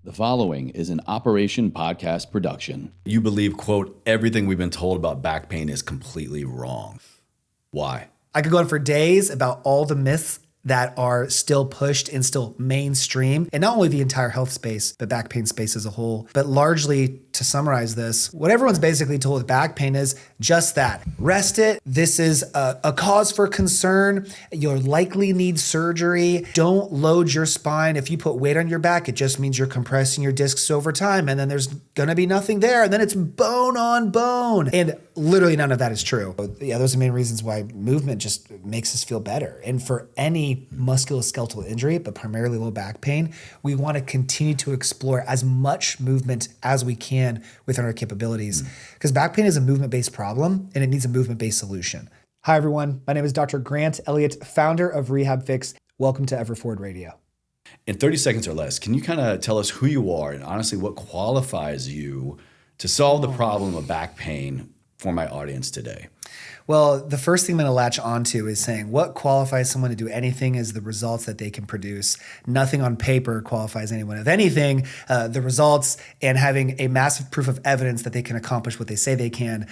The following is an Operation Podcast production. You believe, quote, everything we've been told about back pain is completely wrong. Why? I could go on for days about all the myths that are still pushed and still mainstream, and not only the entire health space, but back pain space as a whole. But largely, to summarize this, what everyone's basically told with back pain is just that. Rest it. This is a cause for concern. You'll likely need surgery. Don't load your spine. If you put weight on your back, it just means you're compressing your discs over time, and then there's gonna be nothing there, and then it's bone on bone. And literally none of that is true. Yeah, those are the main reasons why movement just makes us feel better. And for any musculoskeletal injury, but primarily low back pain, we want to continue to explore as much movement as we can within our capabilities. Because back pain is a movement-based problem and it needs a movement-based solution. Hi, everyone. My name is Dr. Grant Elliott, founder of RehabFix. Welcome to Overrated Radio. In 30 seconds or less, can you kind of tell us who you are and honestly what qualifies you to solve the problem of back pain for my audience today? Well, the first thing I'm going to latch onto is saying what qualifies someone to do anything is the results that they can produce. Nothing on paper qualifies anyone. If anything, the results and having a massive proof of evidence that they can accomplish what they say they can,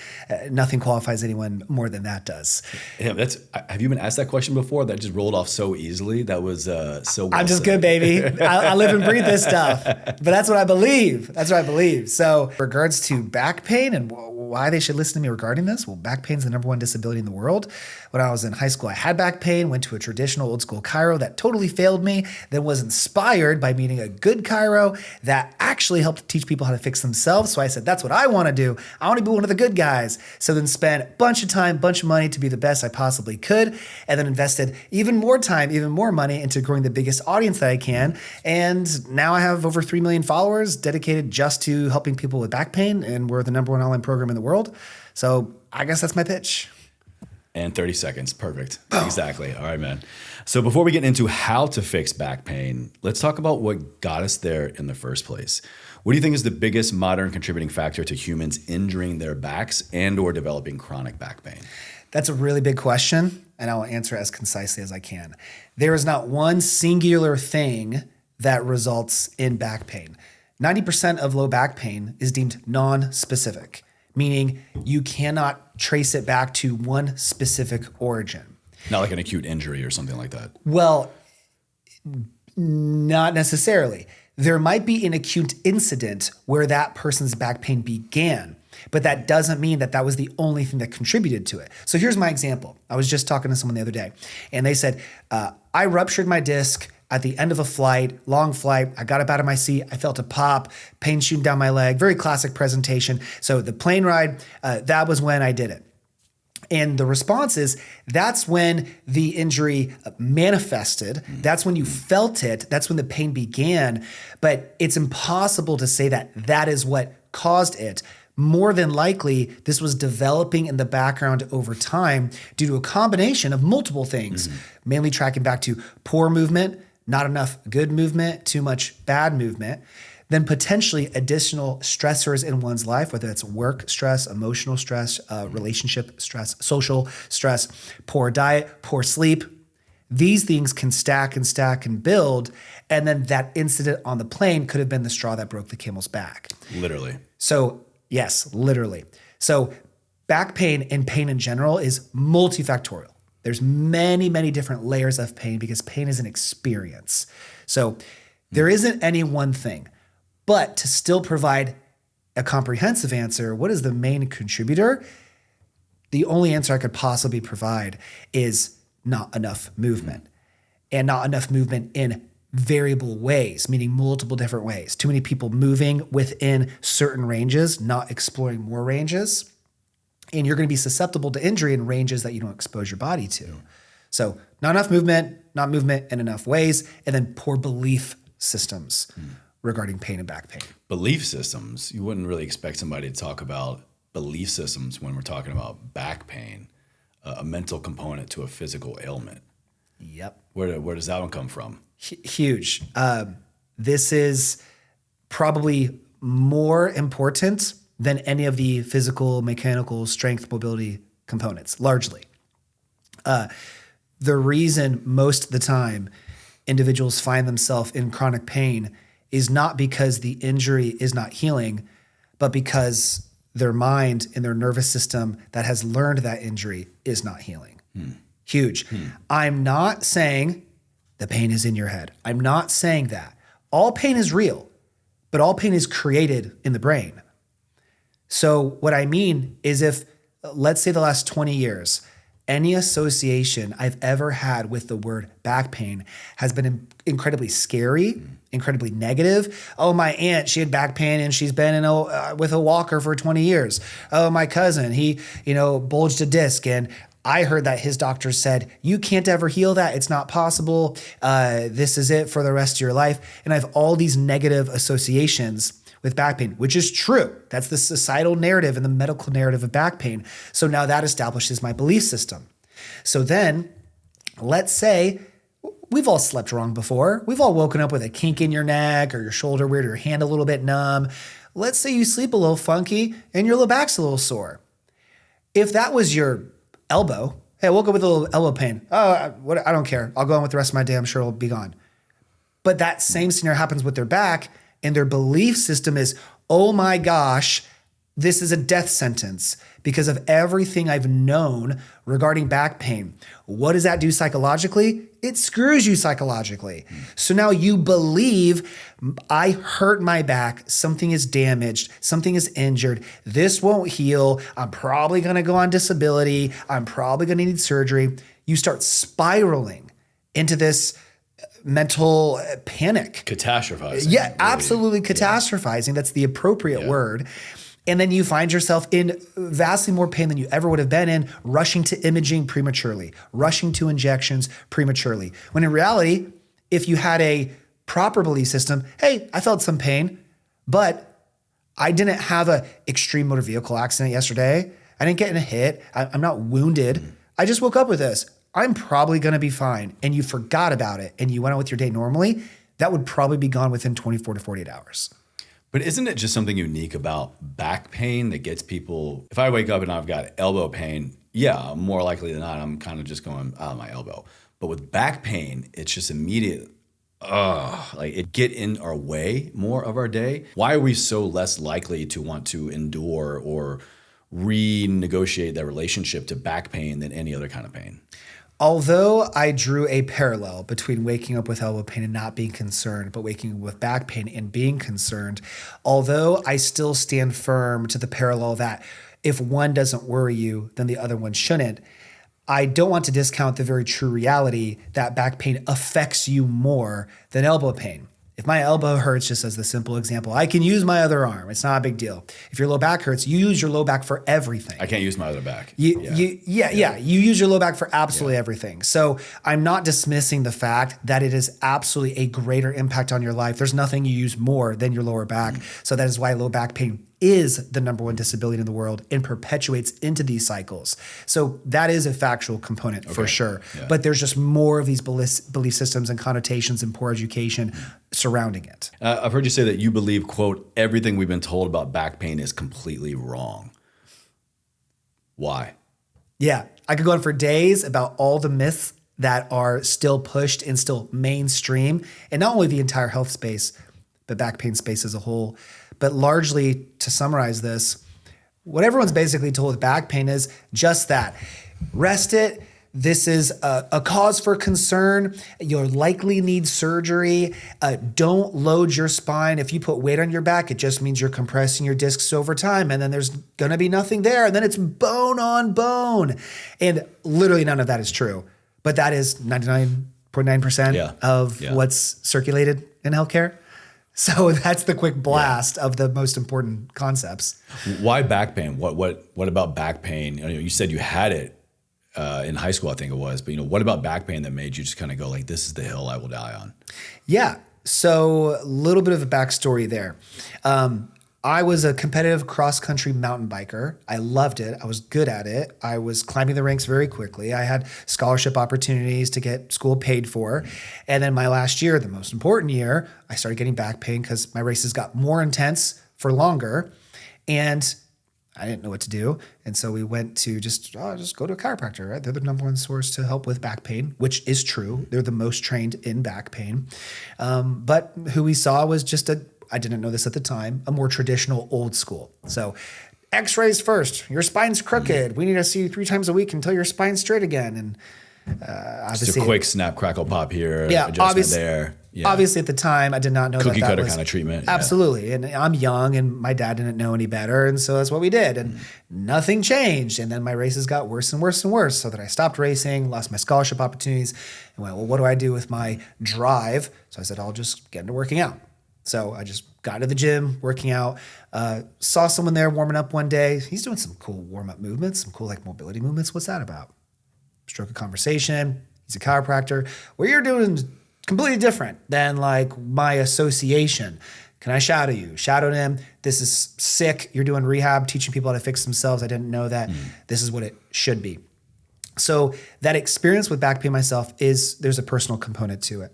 nothing qualifies anyone more than that does. Yeah, have you been asked that question before? That just rolled off so easily. That was so well I'm just said. good, baby. I live and breathe this stuff. But that's what I believe. That's what I believe. So in regards to back pain and why they should listen to me regarding this, well, back pain is the number one disability in the world. When I was in high school, I had back pain, went to a traditional old school chiro that totally failed me, then was inspired by meeting a good chiro that actually helped teach people how to fix themselves. So I said, that's what I want to do. I want to be one of the good guys. So then spent a bunch of time, bunch of money to be the best I possibly could, and then invested even more time, even more money into growing the biggest audience that I can. And now I have over 3 million followers dedicated just to helping people with back pain, and we're the number one online program in the world. So I guess that's my pitch. And 30 seconds. Perfect. Exactly. All right, man. So before we get into how to fix back pain, let's talk about what got us there in the first place. What do you think is the biggest modern contributing factor to humans injuring their backs and or developing chronic back pain? That's a really big question, and I will answer as concisely as I can. There is not one singular thing that results in back pain. 90% of low back pain is deemed non-specific, meaning you cannot trace it back to one specific origin. Not like an acute injury or something like that. Well, not necessarily. There might be an acute incident where that person's back pain began, but that doesn't mean that that was the only thing that contributed to it. So here's my example. I was just talking to someone the other day, and they said, I ruptured my disc at the end of a flight, long flight. I got up out of my seat. I felt a pop, pain shooting down my leg. Very classic presentation. So the plane ride, that was when I did it. And the response is, that's when the injury manifested. That's when you felt it. That's when the pain began. But it's impossible to say that that is what caused it. More than likely, this was developing in the background over time due to a combination of multiple things, mainly tracking back to poor movement, not enough good movement, too much bad movement, then potentially additional stressors in one's life, whether it's work stress, emotional stress, relationship stress, social stress, poor diet, poor sleep. These things can stack and stack and build, and then that incident on the plane could have been the straw that broke the camel's back. Literally. So yes, literally. So back pain and pain in general is multifactorial. There's many, many different layers of pain because pain is an experience. So there isn't any one thing, but to still provide a comprehensive answer, what is the main contributor? The only answer I could possibly provide is not enough movement, and not enough movement in variable ways, meaning multiple different ways. Too many people moving within certain ranges, not exploring more ranges. And you're going to be susceptible to injury in ranges that you don't expose your body to. So not enough movement, not movement in enough ways, and then poor belief systems regarding pain and back pain. Belief systems. You wouldn't really expect somebody to talk about belief systems when we're talking about back pain, a mental component to a physical ailment. Yep. Where does that one come from? Huge. This is probably more important than any of the physical, mechanical, strength, mobility components, largely. The reason most of the time individuals find themselves in chronic pain is not because the injury is not healing, but because their mind and their nervous system that has learned that injury is not healing. Huge. I'm not saying the pain is in your head. I'm not saying that. All pain is real, but all pain is created in the brain. So what I mean is if, let's say the last 20 years, any association I've ever had with the word back pain has been incredibly scary, incredibly negative. Oh, my aunt, she had back pain and she's been with a walker for 20 years. Oh, my cousin, he, bulged a disc, and I heard that his doctor said, you can't ever heal that. It's not possible. This is it for the rest of your life. And I have all these negative associations with back pain, which is true. That's the societal narrative and the medical narrative of back pain. So now that establishes my belief system. So then let's say we've all slept wrong before. We've all woken up with a kink in your neck or your shoulder weird or your hand a little bit numb. Let's say you sleep a little funky and your low back's a little sore. If that was your elbow, hey, I woke up with a little elbow pain. Oh, I don't care. I'll go on with the rest of my day. I'm sure it'll be gone. But that same scenario happens with their back, and their belief system is, oh my gosh, this is a death sentence because of everything I've known regarding back pain. What does that do psychologically? It screws you psychologically. So now you believe I hurt my back, something is damaged, something is injured, this won't heal, I'm probably gonna go on disability, I'm probably gonna need surgery. You start spiraling into this mental panic. Catastrophizing. Yeah, really. Absolutely catastrophizing. That's the appropriate word. And then you find yourself in vastly more pain than you ever would have been in, rushing to imaging prematurely, rushing to injections prematurely. When in reality, if you had a proper belief system, hey, I felt some pain, but I didn't have an extreme motor vehicle accident yesterday. I didn't get in a hit. I'm not wounded. I just woke up with this. I'm probably going to be fine. And you forgot about it and you went on with your day normally, that would probably be gone within 24 to 48 hours. But isn't it just something unique about back pain that gets people, if I wake up and I've got elbow pain, yeah, more likely than not, I'm kind of just going, my elbow. But with back pain, it's just immediate, like it get in our way more of our day. Why are we so less likely to want to endure or renegotiate that relationship to back pain than any other kind of pain? Although I drew a parallel between waking up with elbow pain and not being concerned, but waking up with back pain and being concerned, although I still stand firm to the parallel that if one doesn't worry you, then the other one shouldn't, I don't want to discount the very true reality that back pain affects you more than elbow pain. If my elbow hurts, just as the simple example, I can use my other arm. It's not a big deal. If your low back hurts, you use your low back for everything. I can't use my other back. You use your low back for absolutely everything. So I'm not dismissing the fact that it is absolutely a greater impact on your life. There's nothing you use more than your lower back. So that is why low back pain is the number one disability in the world and perpetuates into these cycles. So that is a factual component for sure. Yeah. But there's just more of these belief systems and connotations and poor education surrounding it. I've heard you say that you believe, quote, everything we've been told about back pain is completely wrong. Why? Yeah, I could go on for days about all the myths that are still pushed and still mainstream, and not only the entire health space, but back pain space as a whole. But largely, to summarize this, what everyone's basically told with back pain is just that. Rest it. This is a cause for concern. You'll likely need surgery. Don't load your spine. If you put weight on your back, it just means you're compressing your discs over time, and then there's going to be nothing there, and then it's bone on bone. And literally none of that is true. But that is 99.9% of what's circulated in healthcare. So that's the quick blast of the most important concepts. Why back pain? What about back pain? You said you had it in high school, I think it was. But what about back pain that made you just kind of go like, this is the hill I will die on? Yeah. So a little bit of a backstory there. I was a competitive cross-country mountain biker. I loved it. I was good at it. I was climbing the ranks very quickly. I had scholarship opportunities to get school paid for. And then my last year, the most important year, I started getting back pain because my races got more intense for longer. And I didn't know what to do. And so we went to just go to a chiropractor, right? They're the number one source to help with back pain, which is true. They're the most trained in back pain. But who we saw was just I didn't know this at the time, a more traditional old school. So x-rays first, your spine's crooked. We need to see you 3 times a week until your spine's straight again. And obviously, just a quick snap, crackle, pop here, yeah, adjustment there. Yeah. Obviously, at the time, I did not know Cookie that cutter was kind of treatment. Absolutely. And I'm young and my dad didn't know any better. And so that's what we did. And nothing changed. And then my races got worse and worse and worse. So that I stopped racing, lost my scholarship opportunities, and went, well, what do I do with my drive? So I said, I'll just get into working out. So I just got to the gym, working out, saw someone there warming up one day. He's doing some cool warm-up movements, some cool like mobility movements. What's that about? Struck a conversation. He's a chiropractor. What you're doing is completely different than like my association. Can I shadow you? Shadowed him. This is sick. You're doing rehab, teaching people how to fix themselves. I didn't know that. This is what it should be. So that experience with back pain myself there's a personal component to it.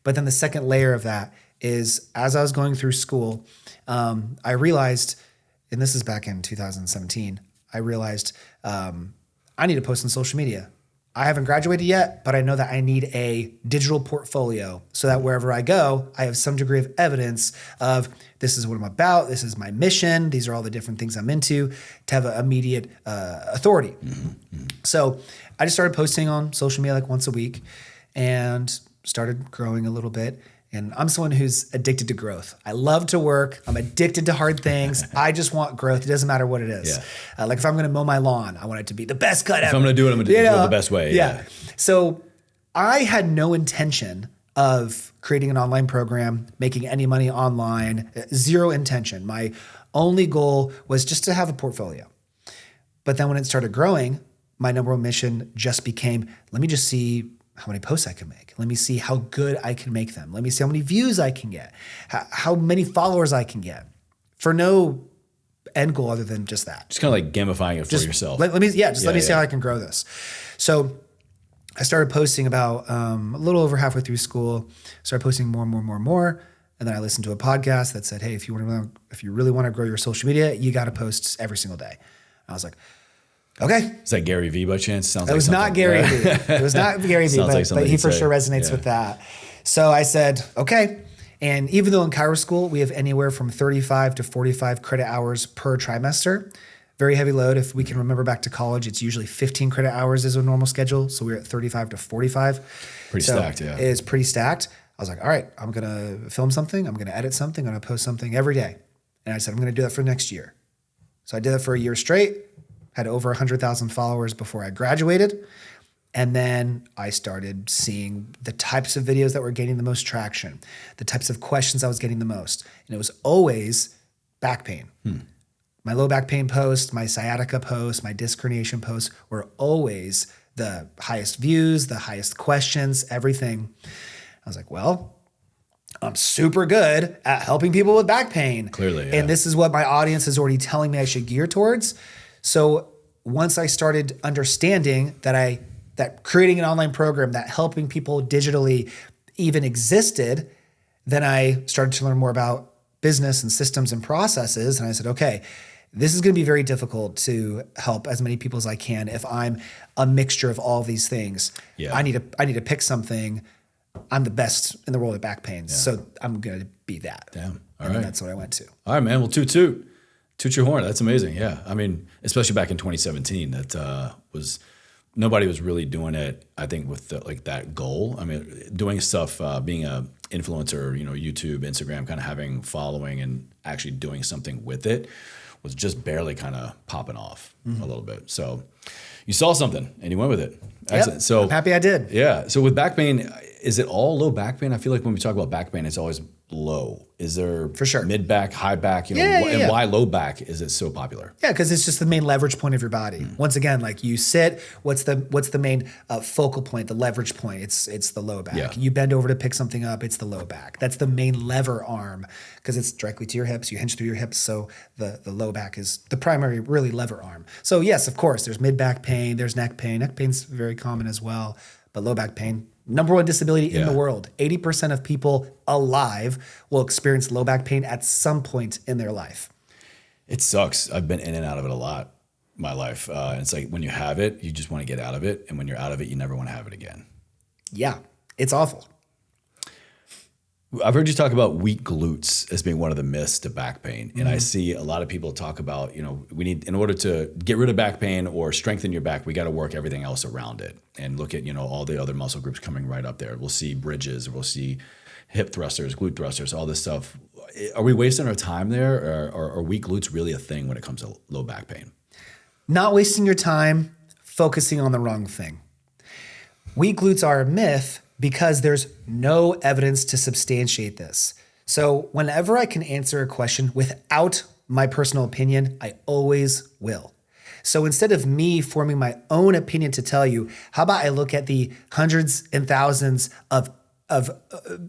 But then the second layer of that is as I was going through school, I realized, and this is back in 2017, I realized I need to post on social media. I haven't graduated yet, but I know that I need a digital portfolio so that wherever I go, I have some degree of evidence of this is what I'm about, this is my mission, these are all the different things I'm into, to have an immediate authority. So I just started posting on social media like once a week and started growing a little bit. And I'm someone who's addicted to growth. I love to work. I'm addicted to hard things. I just want growth. It doesn't matter what it is. Yeah. Like if I'm going to mow my lawn, I want it to be the best cut ever. If I'm going to do it, I'm going to do it the best way. Yeah. So I had no intention of creating an online program, making any money online, zero intention. My only goal was just to have a portfolio. But then when it started growing, my number one mission just became, let me just see how many posts I can make. Let me see how good I can make them. Let me see how many views I can get, how many followers I can get, for no end goal other than just that. Just kind of like gamifying it for yourself. Let me see how I can grow this. So I started posting about a little over halfway through school, started posting more. And then I listened to a podcast that said, hey, if you really want to grow your social media, you got to post every single day. And I was like, okay. Is that Gary Vee by chance? It was not Gary Vee. It was not Gary Vee, but he for sure resonates with that. So I said, okay. And even though in chiro school, we have anywhere from 35 to 45 credit hours per trimester, very heavy load. If we can remember back to college, it's usually 15 credit hours is a normal schedule. So we're at 35 to 45. Pretty stacked, yeah. It is pretty stacked. I was like, all right, I'm going to film something. I'm going to edit something. I'm going to post something every day. And I said, I'm going to do that for next year. So I did that for a year straight. Had over 100,000 followers before I graduated. And then I started seeing the types of videos that were gaining the most traction, the types of questions I was getting the most. And it was always back pain. My low back pain post, my sciatica post, my disc herniation posts were always the highest views, the highest questions, everything. I was like, well, I'm super good at helping people with back pain. Clearly, yeah. And this is what my audience is already telling me I should gear towards. So once I started understanding that creating an online program, that helping people digitally even existed, then I started to learn more about business and systems and processes. And I said, okay, this is going to be very difficult to help as many people as I can if I'm a mixture of all these things. Yeah. I need to pick something. I'm the best in the world at back pain. So I'm going to be that. Damn. All and right. that's what I went to. All right, man. Well, toot your horn. That's amazing. Yeah. I mean, especially back in 2017, that nobody was really doing it, I think, with that goal. I mean, doing stuff, being a influencer, YouTube, Instagram, kind of having following and actually doing something with it was just barely kind of popping off a little bit. So you saw something and you went with it. Excellent. Yep. So I'm happy I did. Yeah. So with back pain, is it all low back pain? I feel like when we talk about back pain, it's always low. Is there for sure mid back, high back? Yeah. Why low back is it so popular? Yeah, because it's just the main leverage point of your body. Once again, like you sit, what's the main focal point, the leverage point? It's the low back. Yeah. You bend over to pick something up, it's the low back. That's the main lever arm because it's directly to your hips. You hinge through your hips, so the low back is the primary really lever arm. So yes, of course, there's mid back pain, there's neck pain. Neck pain's very common as well, but low back pain, number one disability in the world. 80% of people alive will experience low back pain at some point in their life. It sucks. I've been in and out of it a lot in my life. And it's like when you have it, you just want to get out of it. And when you're out of it, you never want to have it again. Yeah, it's awful. I've heard you talk about weak glutes as being one of the myths to back pain. And I see a lot of people talk about, we need, in order to get rid of back pain or strengthen your back, we got to work everything else around it and look at, all the other muscle groups coming right up there. We'll see bridges, we'll see hip thrusters, glute thrusters, all this stuff. Are we wasting our time there, or are weak glutes really a thing when it comes to low back pain? Not wasting your time focusing on the wrong thing. Weak glutes are a myth because there's no evidence to substantiate this. So whenever I can answer a question without my personal opinion, I always will. So instead of me forming my own opinion to tell you, how about I look at the hundreds and thousands of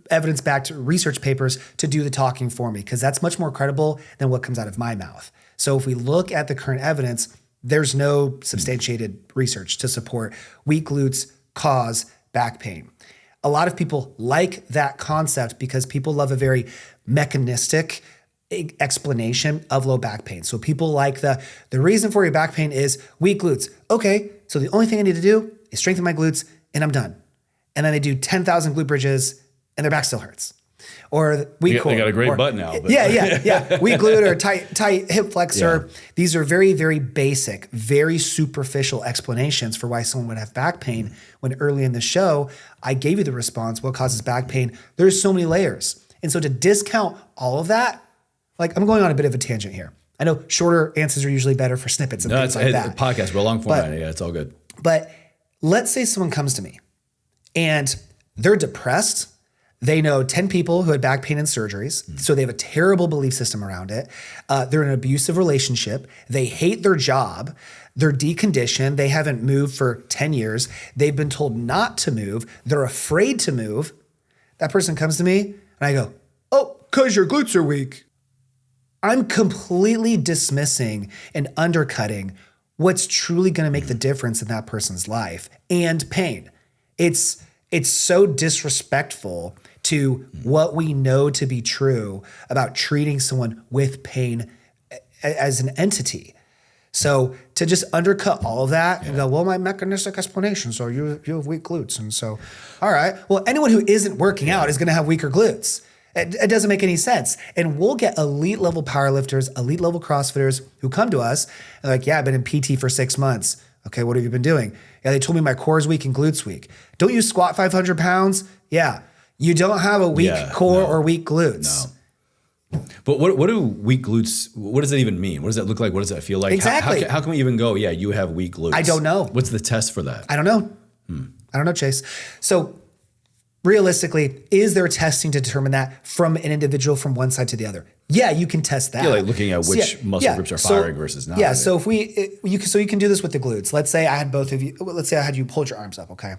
evidence-backed research papers to do the talking for me, because that's much more credible than what comes out of my mouth. So if we look at the current evidence, there's no substantiated research to support weak glutes cause back pain. A lot of people like that concept because people love a very mechanistic explanation of low back pain. So people like the reason for your back pain is weak glutes. Okay, so the only thing I need to do is strengthen my glutes and I'm done. And then they do 10,000 glute bridges and their back still hurts. Or weak core. They got a great butt now. But. Yeah. Weak glute or tight hip flexor. Yeah. These are very, very basic, very superficial explanations for why someone would have back pain. When early in the show, I gave you the response, what causes back pain? There's so many layers. And so to discount all of that, like I'm going on a bit of a tangent here. I know shorter answers are usually better for snippets and things like that. Podcast, we're a long format. Yeah, it's all good. But let's say someone comes to me and they're depressed. They know 10 people who had back pain and surgeries, so they have a terrible belief system around it. They're in an abusive relationship. They hate their job. They're deconditioned. They haven't moved for 10 years. They've been told not to move. They're afraid to move. That person comes to me and I go, oh, because your glutes are weak. I'm completely dismissing and undercutting what's truly going to make the difference in that person's life and pain. It's so disrespectful to what we know to be true about treating someone with pain as an entity. So to just undercut all of that and go, well, my mechanistic explanation, so you have weak glutes. And so, all right, well, anyone who isn't working out is going to have weaker glutes. It doesn't make any sense. And we'll get elite level powerlifters, elite level CrossFitters who come to us and like, yeah, I've been in PT for 6 months. Okay, what have you been doing? Yeah, they told me my core is weak and glutes weak. Don't you squat 500 pounds? Yeah. You don't have a weak core or weak glutes. No. But what do weak glutes, what does that even mean? What does that look like? What does that feel like? Exactly. How can we even go, yeah, you have weak glutes? I don't know. What's the test for that? I don't know. I don't know, Chase. So realistically, is there testing to determine that from an individual from one side to the other? Yeah, you can test that. Yeah, like looking at which muscle groups are firing versus not. Yeah, so you can do this with the glutes. Let's say I had both of you. Let's say I had you pull your arms up, okay?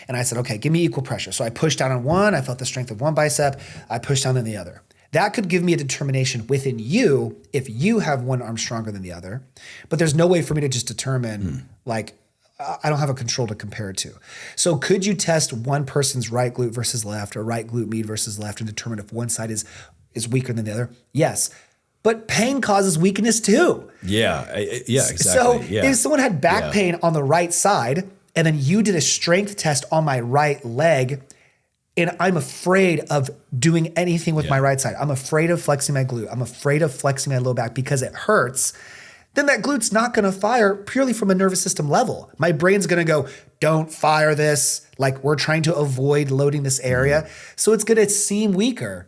And I said, okay, give me equal pressure. So I pushed down on one. I felt the strength of one bicep. I pushed down on the other. That could give me a determination within you if you have one arm stronger than the other. But there's no way for me to just determine like I don't have a control to compare it to. So could you test one person's right glute versus left or right glute med versus left and determine if one side is weaker than the other? Yes. But pain causes weakness too. Yeah, exactly. So if someone had back pain on the right side and then you did a strength test on my right leg and I'm afraid of doing anything with my right side, I'm afraid of flexing my glute, I'm afraid of flexing my low back because it hurts, then that glute's not going to fire purely from a nervous system level. My brain's going to go, don't fire this. Like we're trying to avoid loading this area. So it's going to seem weaker.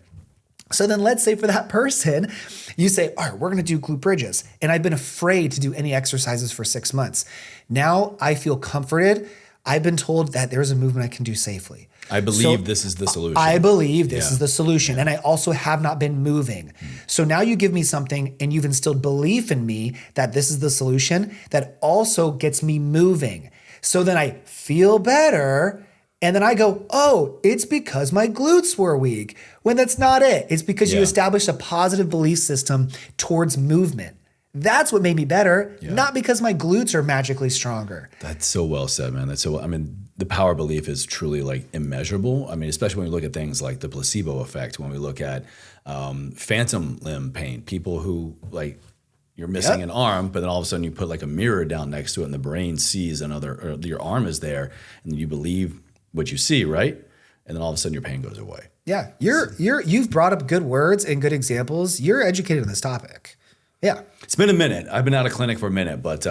So then let's say for that person, you say, all right, we're going to do glute bridges. And I've been afraid to do any exercises for 6 months. Now I feel comforted. I've been told that there's a movement I can do safely. I believe this is the solution. I believe this is the solution. And I also have not been moving. So now you give me something and you've instilled belief in me that this is the solution that also gets me moving. So then I feel better. And then I go, oh, it's because my glutes were weak. When that's not it. It's because you established a positive belief system towards movement. That's what made me better, not because my glutes are magically stronger. That's so well said, man. The power belief is truly like immeasurable. I mean, especially when we look at things like the placebo effect, when we look at phantom limb pain, people who like you're missing an arm, but then all of a sudden you put like a mirror down next to it and the brain sees or your arm is there and you believe what you see, right? And then all of a sudden your pain goes away. Yeah. You've brought up good words and good examples. You're educated on this topic. Yeah. It's been a minute. I've been out of clinic for a minute, but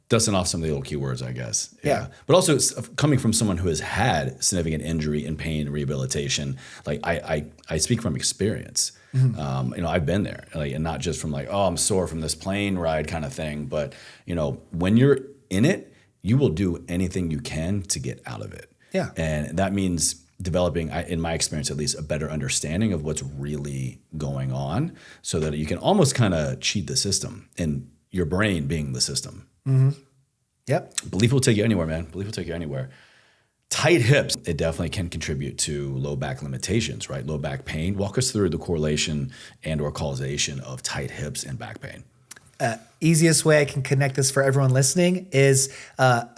dusting off some of the little keywords, I guess. Yeah. But also it's coming from someone who has had significant injury and pain and rehabilitation. Like I speak from experience. I've been there, and not just from like, oh, I'm sore from this plane ride kind of thing. But, when you're in it, you will do anything you can to get out of it. Yeah. And that means developing, in my experience at least, a better understanding of what's really going on so that you can almost kind of cheat the system, and your brain being the system. Mm-hmm. Yep. Belief will take you anywhere, man. Belief will take you anywhere. Tight hips, it definitely can contribute to low back limitations, right? Low back pain. Walk us through the correlation and or causation of tight hips and back pain. Easiest way I can connect this for everyone listening is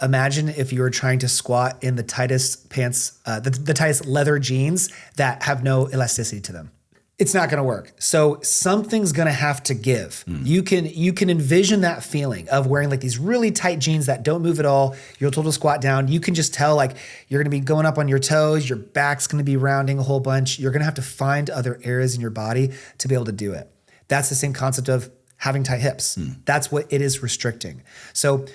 imagine if you were trying to squat in the tightest pants, the tightest leather jeans that have no elasticity to them. It's not going to work. So something's going to have to give. You can envision that feeling of wearing like these really tight jeans that don't move at all. You're told to squat down. You can just tell like you're going to be going up on your toes. Your back's going to be rounding a whole bunch. You're going to have to find other areas in your body to be able to do it. That's the same concept of having tight hips. That's what it is restricting. So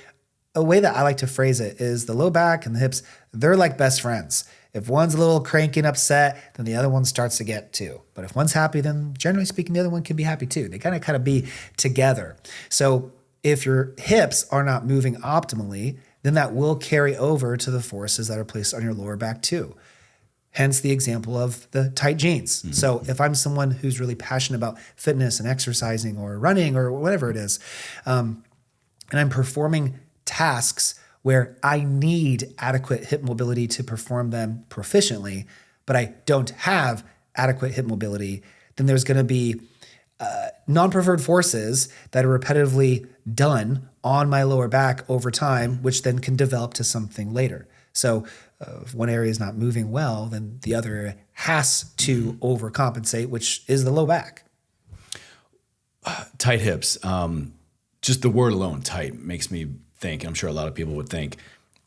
a way that I like to phrase it is the low back and the hips, they're like best friends. If one's a little cranky and upset, then the other one starts to get too. But if one's happy, then generally speaking, the other one can be happy too. They kind of be together. So if your hips are not moving optimally, then that will carry over to the forces that are placed on your lower back too. Hence the example of the tight jeans. So if I'm someone who's really passionate about fitness and exercising or running or whatever it is, and I'm performing tasks where I need adequate hip mobility to perform them proficiently, but I don't have adequate hip mobility, then there's going to be non-preferred forces that are repetitively done on my lower back over time, which then can develop to something later. So if one area is not moving well, then the other area has to overcompensate, which is the low back. Tight hips. Just the word alone, tight, makes me think, I'm sure a lot of people would think,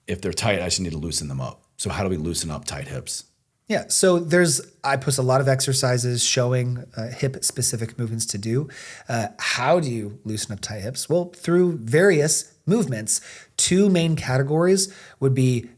if they're tight, I just need to loosen them up. So how do we loosen up tight hips? Yeah, so I post a lot of exercises showing hip-specific movements to do. How do you loosen up tight hips? Well, through various movements. Two main categories would be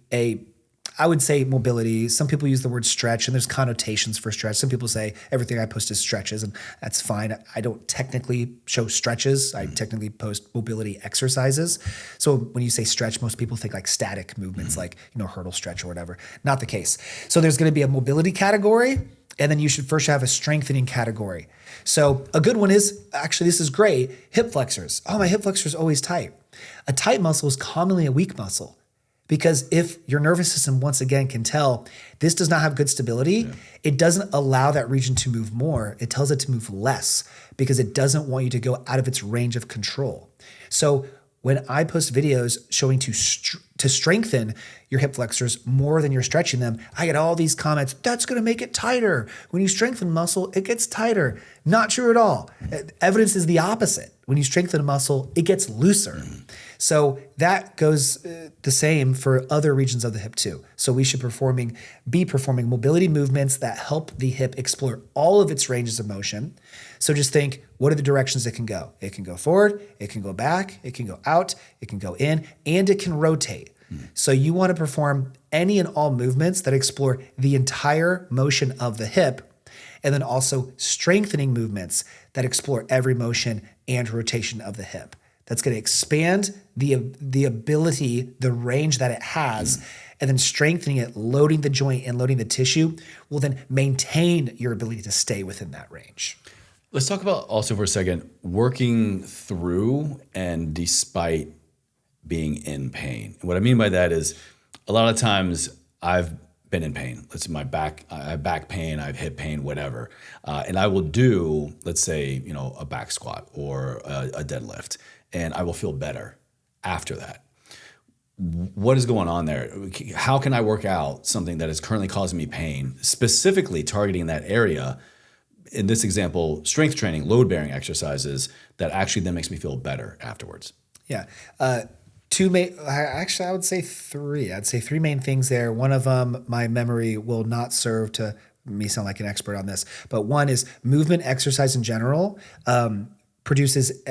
I would say mobility. Some people use the word stretch, and there's connotations for stretch. Some people say everything I post is stretches, and that's fine. I don't technically show stretches. I technically post mobility exercises. So when you say stretch, most people think like static movements, like hurdle stretch or whatever. Not the case. So there's going to be a mobility category, and then you should first have a strengthening category. So a good one is, actually this is great, hip flexors. Oh, my hip flexor is always tight. A tight muscle is commonly a weak muscle. Because if your nervous system, once again, can tell this does not have good stability, it doesn't allow that region to move more. It tells it to move less because it doesn't want you to go out of its range of control. So when I post videos showing to strengthen your hip flexors more than you're stretching them, I get all these comments, that's going to make it tighter. When you strengthen muscle, it gets tighter. Not true at all. Evidence is the opposite. When you strengthen a muscle, it gets looser. So that goes the same for other regions of the hip too. So we should be performing mobility movements that help the hip explore all of its ranges of motion. So just think, what are the directions it can go? It can go forward, it can go back, it can go out, it can go in, and it can rotate. So you want to perform any and all movements that explore the entire motion of the hip, and then also strengthening movements that explore every motion and rotation of the hip. That's going to expand the ability, the range that it has, and then strengthening it, loading the joint and loading the tissue will then maintain your ability to stay within that range. Let's talk about also for a second, working through and despite being in pain. And what I mean by that is a lot of times I've been in pain. Let's say my back, I have back pain, I have hip pain, whatever. And I will do, let's say, a back squat or a deadlift, and I will feel better after that. What is going on there? How can I work out something that is currently causing me pain, specifically targeting that area, in this example, strength training, load bearing exercises that actually then makes me feel better afterwards? Yeah. Two main, actually, I would say three. I'd say three main things there. One of them, my memory will not serve to me sound like an expert on this, but one is movement exercise in general produces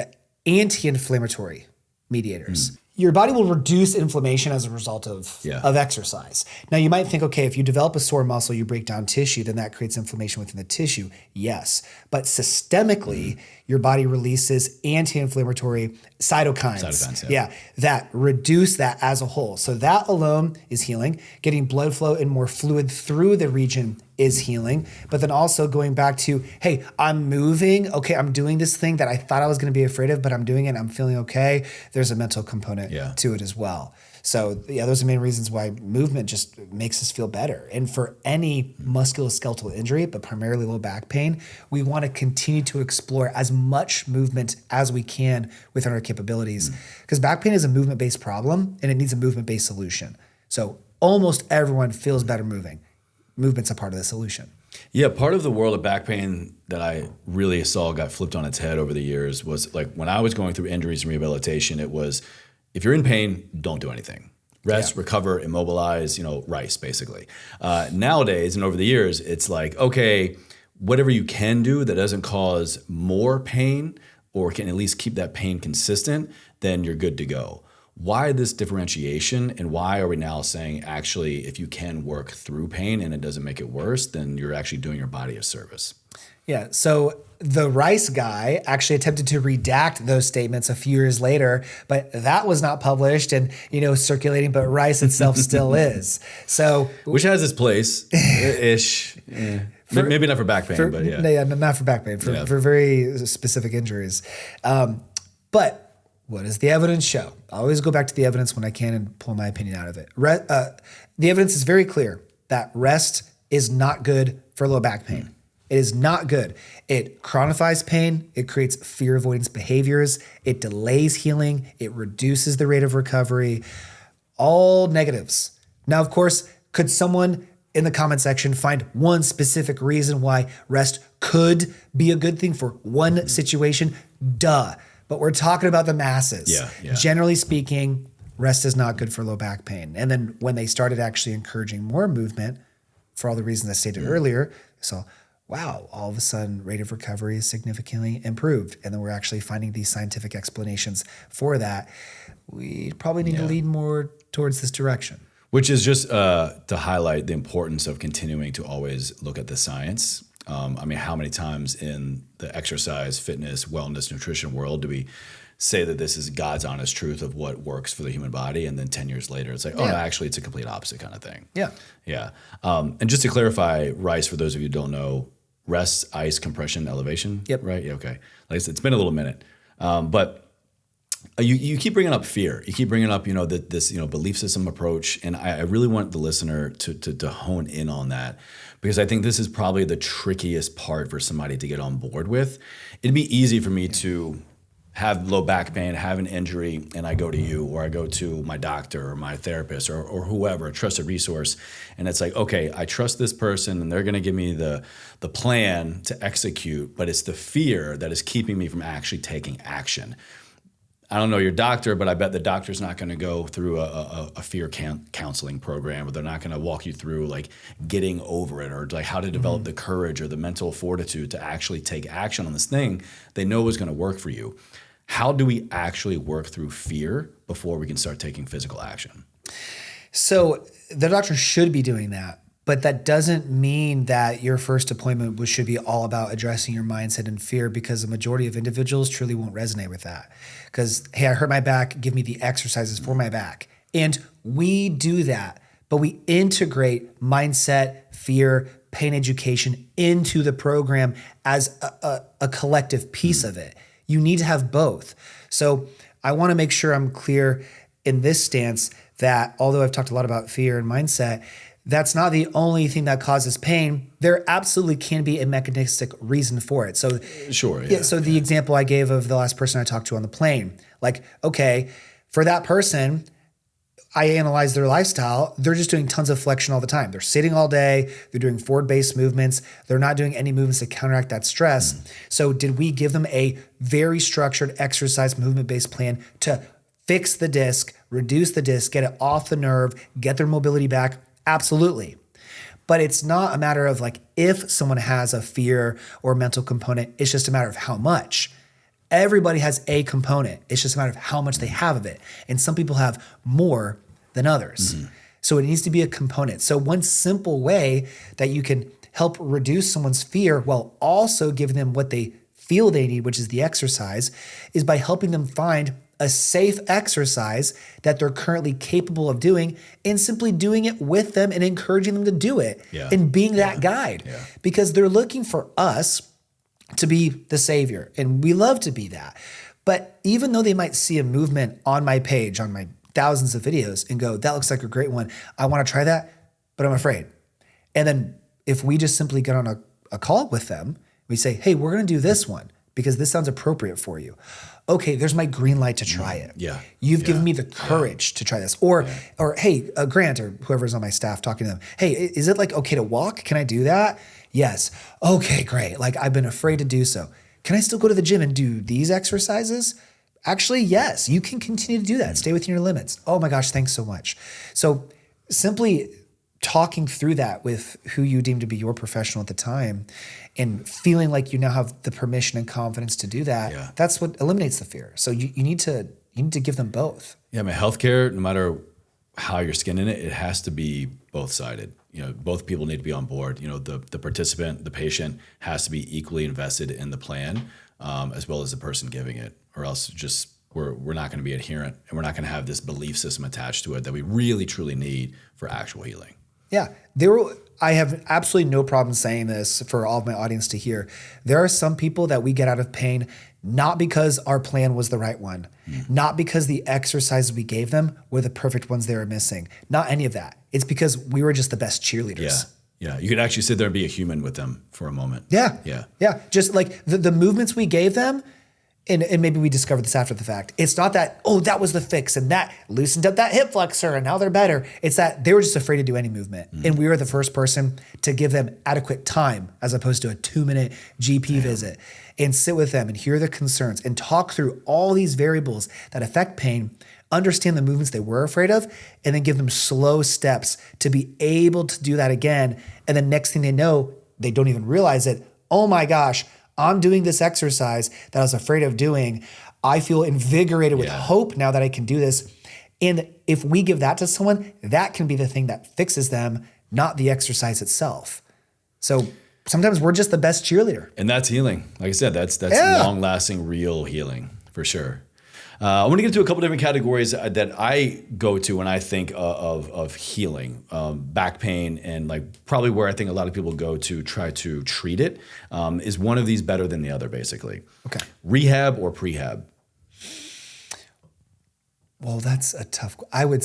anti-inflammatory mediators. Your body will reduce inflammation as a result of exercise. Now you might think, okay, if you develop a sore muscle, you break down tissue, then that creates inflammation within the tissue. Yes, but systemically, your body releases anti-inflammatory cytokines. That reduce that as a whole. So that alone is healing. Getting blood flow and more fluid through the region is healing. But then also going back to, hey, I'm moving. Okay, I'm doing this thing that I thought I was going to be afraid of, but I'm doing it. I'm feeling okay. There's a mental component to it as well. So those are the main reasons why movement just makes us feel better. And for any musculoskeletal injury, but primarily low back pain, we want to continue to explore as much movement as we can within our capabilities. Because back pain is a movement-based problem and it needs a movement-based solution. So almost everyone feels better moving. Movement's a part of the solution. Yeah, part of the world of back pain that I really saw got flipped on its head over the years was like when I was going through injuries and rehabilitation, it was, if you're in pain, don't do anything. Rest, recover, immobilize, rice, basically. Nowadays, and over the years, it's like, okay, whatever you can do that doesn't cause more pain or can at least keep that pain consistent, then you're good to go. Why this differentiation, and why are we now saying actually if you can work through pain and it doesn't make it worse, then you're actually doing your body a service? Yeah, so the Rice guy actually attempted to redact those statements a few years later, but that was not published and circulating, but Rice itself still is. So which has its place ish. Maybe not for back pain, but yeah. Yeah, not for back pain, for very specific injuries. But what does the evidence show? I always go back to the evidence when I can and pull my opinion out of it. The evidence is very clear that rest is not good for low back pain. It is not good. It chronifies pain. It creates fear avoidance behaviors. It delays healing. It reduces the rate of recovery. All negatives. Now, of course, could someone in the comment section find one specific reason why rest could be a good thing for one situation? Duh. But we're talking about the masses. Yeah. Generally speaking, rest is not good for low back pain. And then when they started actually encouraging more movement, for all the reasons I stated earlier, so wow, all of a sudden rate of recovery is significantly improved. And then we're actually finding these scientific explanations for that. We probably need to lead more towards this direction. Which is just to highlight the importance of continuing to always look at the science. How many times in the exercise, fitness, wellness, nutrition world do we say that this is God's honest truth of what works for the human body, and then 10 years later it's like, no, actually it's a complete opposite kind of thing. Yeah. And just to clarify, RICE, for those of you who don't know, rest, ice, compression, elevation. Yep. Right? Yeah, okay. Like I said, it's been a little minute. But you keep bringing up fear. You keep bringing up, this belief system approach. And I really want the listener to hone in on that, because I think this is probably the trickiest part for somebody to get on board with. It'd be easy for me to have low back pain, have an injury, and I go to you, or I go to my doctor or my therapist or whoever, a trusted resource. And it's like, okay, I trust this person and they're going to give me the plan to execute, but it's the fear that is keeping me from actually taking action. I don't know your doctor, but I bet the doctor's not going to go through a fear counseling program, or they're not going to walk you through like getting over it, or like how to develop the courage or the mental fortitude to actually take action on this thing they know is going to work for you. How do we actually work through fear before we can start taking physical action? So the doctor should be doing that, but that doesn't mean that your first appointment should be all about addressing your mindset and fear, because the majority of individuals truly won't resonate with that. Because, hey, I hurt my back, give me the exercises for my back. And we do that, but we integrate mindset, fear, pain education into the program as a collective piece of it. You need to have both. So I want to make sure I'm clear in this stance that although I've talked a lot about fear and mindset, that's not the only thing that causes pain. There absolutely can be a mechanistic reason for it. So sure. So the example I gave of the last person I talked to on the plane, like, okay, for that person, I analyze their lifestyle. They're just doing tons of flexion all the time. They're sitting all day. They're doing forward-based movements. They're not doing any movements to counteract that stress. So did we give them a very structured exercise movement-based plan to fix the disc, reduce the disc, get it off the nerve, get their mobility back? Absolutely. But it's not a matter of like if someone has a fear or mental component, it's just a matter of how much. Everybody has a component. It's just a matter of how much they have of it. And some people have more than others. So it needs to be a component. So one simple way that you can help reduce someone's fear while also giving them what they feel they need, which is the exercise, is by helping them find a safe exercise that they're currently capable of doing and simply doing it with them and encouraging them to do it and being that guide. Because they're looking for us to be the savior, and we love to be that. But even though they might see a movement on my page, on my thousands of videos, and go, that looks like a great one, I want to try that, but I'm afraid. And then if we just simply get on a call with them, we say, hey, we're going to do this one because this sounds appropriate for you. Okay, there's my green light to try it. You've given me the courage to try this. Or hey, Grant or whoever's on my staff talking to them, hey, is it like okay to walk? Can I do that? Yes. Okay, great. Like I've been afraid to do so. Can I still go to the gym and do these exercises? Actually, yes, you can continue to do that. Stay within your limits. Oh my gosh, thanks so much. So simply talking through that with who you deem to be your professional at the time and feeling like you now have the permission and confidence to do that, that's what eliminates the fear. So you need to give them both. Yeah, I mean, healthcare, no matter how you're skinning it, it has to be both-sided. Both people need to be on board. The participant, the patient has to be equally invested in the plan, as well as the person giving it, or else just we're not going to be adherent and we're not going to have this belief system attached to it that we really truly need for actual healing. Yeah, I have absolutely no problem saying this for all of my audience to hear. There are some people that we get out of pain not because our plan was the right one, not because the exercises we gave them were the perfect ones they were missing, not any of that. It's because we were just the best cheerleaders. Yeah. You could actually sit there and be a human with them for a moment. Yeah. Just like the movements we gave them, and maybe we discovered this after the fact. It's not that, oh, that was the fix and that loosened up that hip flexor and now they're better. It's that they were just afraid to do any movement. And we were the first person to give them adequate time as opposed to a 2-minute GP visit and sit with them and hear their concerns and talk through all these variables that affect pain, understand the movements they were afraid of, and then give them slow steps to be able to do that again. And the next thing they know, they don't even realize it. Oh my gosh, I'm doing this exercise that I was afraid of doing. I feel invigorated with hope now that I can do this. And if we give that to someone, that can be the thing that fixes them, not the exercise itself. So sometimes we're just the best cheerleader. And that's healing. Like I said, that's long-lasting, real healing for sure. I want to get into a couple different categories that I go to when I think of healing, back pain, and like probably where I think a lot of people go to try to treat it. Is one of these better than the other, basically? Okay. Rehab or prehab? Well, that's a tough. I would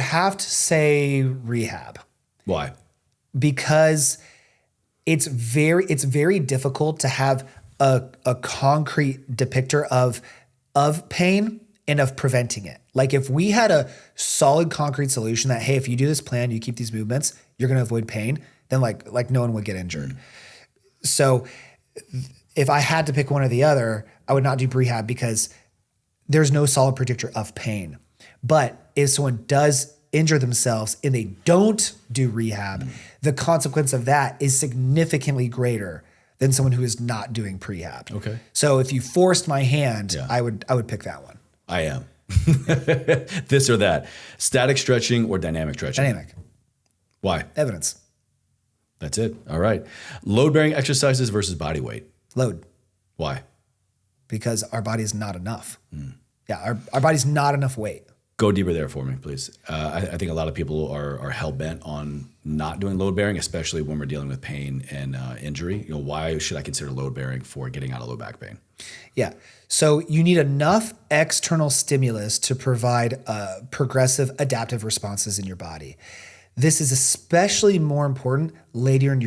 have to say rehab. Why? Because it's very difficult to have a concrete depictor of pain and of preventing it. Like if we had a solid concrete solution that, hey, if you do this plan, you keep these movements, you're going to avoid pain, then like no one would get injured. So if I had to pick one or the other, I would not do prehab because there's no solid predictor of pain. But if someone does injure themselves and they don't do rehab, the consequence of that is significantly greater than someone who is not doing prehab. Okay. So if you forced my hand, I would pick that one. I am. This or that. Static stretching or dynamic stretching? Dynamic. Why? Evidence. That's it. All right. Load-bearing exercises versus body weight? Load. Why? Because our body is not enough. Yeah, our body's not enough weight. Go deeper there for me, please. I think a lot of people are hell-bent on not doing load-bearing, especially when we're dealing with pain and injury. Why should I consider load-bearing for getting out of low back pain? Yeah. So you need enough external stimulus to provide progressive adaptive responses in your body. This is especially more important later in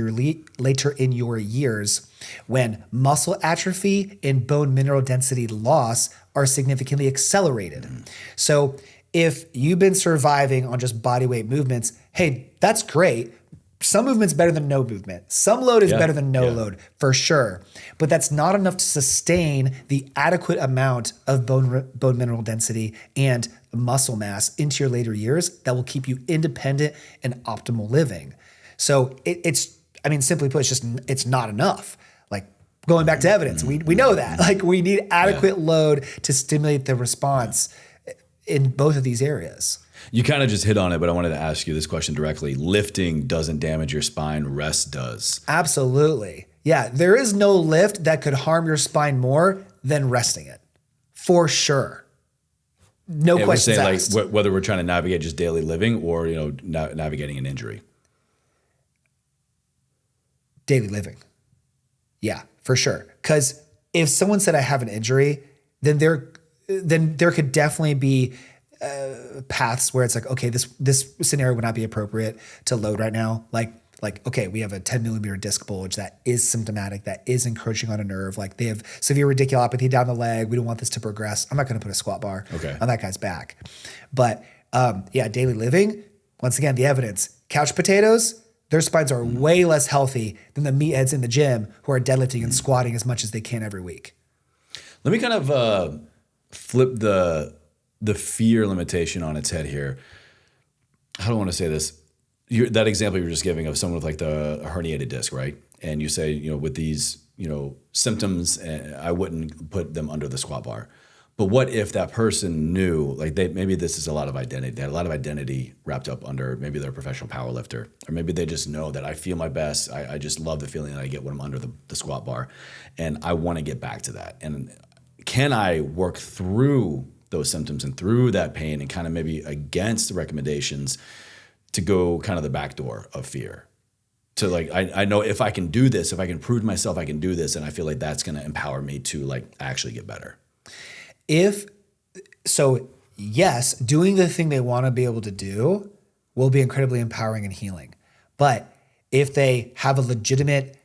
your years when muscle atrophy and bone mineral density loss are significantly accelerated. So if you've been surviving on just body weight movements, hey, that's great. Some movement's better than no movement. Some load is better than no load, for sure. But that's not enough to sustain the adequate amount of bone mineral density and muscle mass into your later years that will keep you independent and optimal living. So it's simply put, it's not enough. Like going back to evidence, we know that. Like we need adequate load to stimulate the response in both of these areas. You kind of just hit on it, but I wanted to ask you this question directly. Lifting doesn't damage your spine, rest does. Absolutely. Yeah, there is no lift that could harm your spine more than resting it, for sure. No questions asked. Like whether we're trying to navigate just daily living or navigating an injury. Daily living. Yeah, for sure. Because if someone said I have an injury, then there could definitely be paths where it's like, okay, this scenario would not be appropriate to load right now. Like, okay, we have a 10 millimeter disc bulge that is symptomatic, that is encroaching on a nerve. Like they have severe radiculopathy down the leg. We don't want this to progress. I'm not going to put a squat bar on that guy's back. But daily living, once again, the evidence, couch potatoes, their spines are way less healthy than the meatheads in the gym who are deadlifting and squatting as much as they can every week. Let me kind of flip the fear limitation on its head here. How do I want to say this? That example you were just giving of someone with like a herniated disc, right? And you say, with these, symptoms, I wouldn't put them under the squat bar. But what if that person knew, like maybe this is a lot of identity. They had a lot of identity wrapped up under maybe they're a professional power lifter, or maybe they just know that I feel my best. I just love the feeling that I get when I'm under the squat bar, and I want to get back to that. And can I work through those symptoms and through that pain and kind of maybe against the recommendations to go kind of the back door of fear? To like, I know if I can do this, if I can prove to myself I can do this, and I feel like that's going to empower me to like actually get better. Yes, doing the thing they want to be able to do will be incredibly empowering and healing. But if they have a legitimate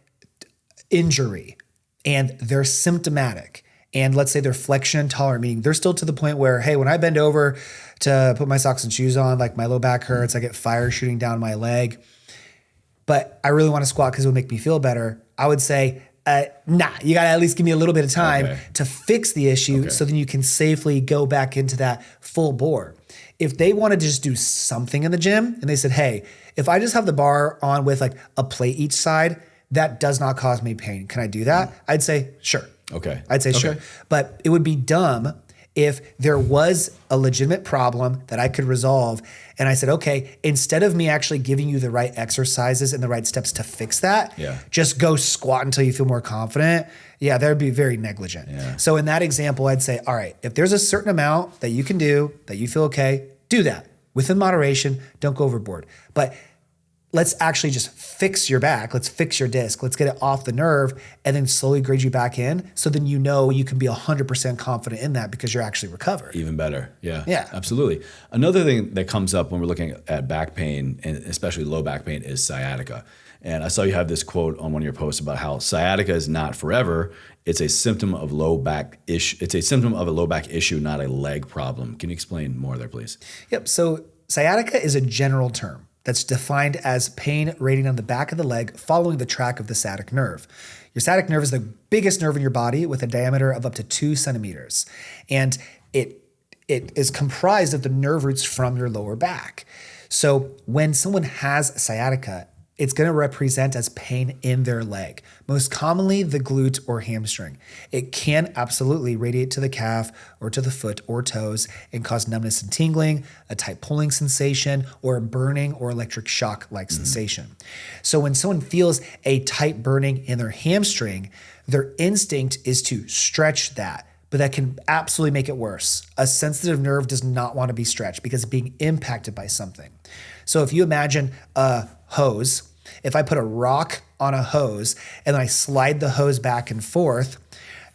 injury and they're symptomatic, and let's say they're flexion intolerant, meaning they're still to the point where, hey, when I bend over to put my socks and shoes on, like my low back hurts, I get fire shooting down my leg, but I really want to squat because it will make me feel better, I would say, nah, you got to at least give me a little bit of time to fix the issue so then you can safely go back into that full bore. If they want to just do something in the gym and they said, hey, if I just have the bar on with like a plate each side, that does not cause me pain. Can I do that? I'd say, sure. Okay. I'd say sure. But it would be dumb if there was a legitimate problem that I could resolve and I said, okay, instead of me actually giving you the right exercises and the right steps to fix that, just go squat until you feel more confident. Yeah, that would be very negligent. Yeah. So in that example, I'd say, all right, if there's a certain amount that you can do, that you feel okay, do that within moderation. Don't go overboard. But let's actually just fix your back. Let's fix your disc. Let's get it off the nerve and then slowly grade you back in. So then you can be 100% confident in that because you're actually recovered. Even better. Yeah. Yeah. Absolutely. Another thing that comes up when we're looking at back pain, and especially low back pain, is sciatica. And I saw you have this quote on one of your posts about how sciatica is not forever. It's a symptom of low back issue. It's a symptom of a low back issue, not a leg problem. Can you explain more there, please? Yep. So sciatica is a general term that's defined as pain radiating on the back of the leg following the track of the sciatic nerve. Your sciatic nerve is the biggest nerve in your body with a diameter of up to 2 centimeters. And it is comprised of the nerve roots from your lower back. So when someone has sciatica, it's going to represent as pain in their leg, most commonly the glute or hamstring. It can absolutely radiate to the calf or to the foot or toes and cause numbness and tingling, a tight pulling sensation, or a burning or electric shock-like sensation. So when someone feels a tight burning in their hamstring, their instinct is to stretch that, but that can absolutely make it worse. A sensitive nerve does not want to be stretched because it's being impacted by something. So if you imagine a hose, if I put a rock on a hose and then I slide the hose back and forth,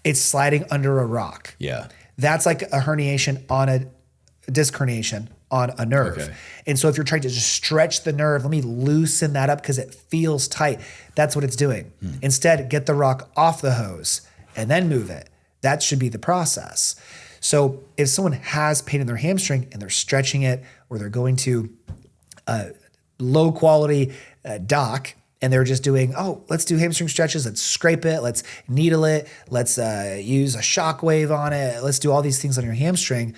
it's sliding under a rock. Yeah. That's like a herniation on a disc herniation on a nerve. Okay. And so if you're trying to just stretch the nerve, let me loosen that up because it feels tight. That's what it's doing. Instead, get the rock off the hose and then move it. That should be the process. So if someone has pain in their hamstring and they're stretching it, or they're going to a low quality doc and they're just doing, oh, let's do hamstring stretches. Let's scrape it. Let's needle it. Let's use a shock wave on it. Let's do all these things on your hamstring.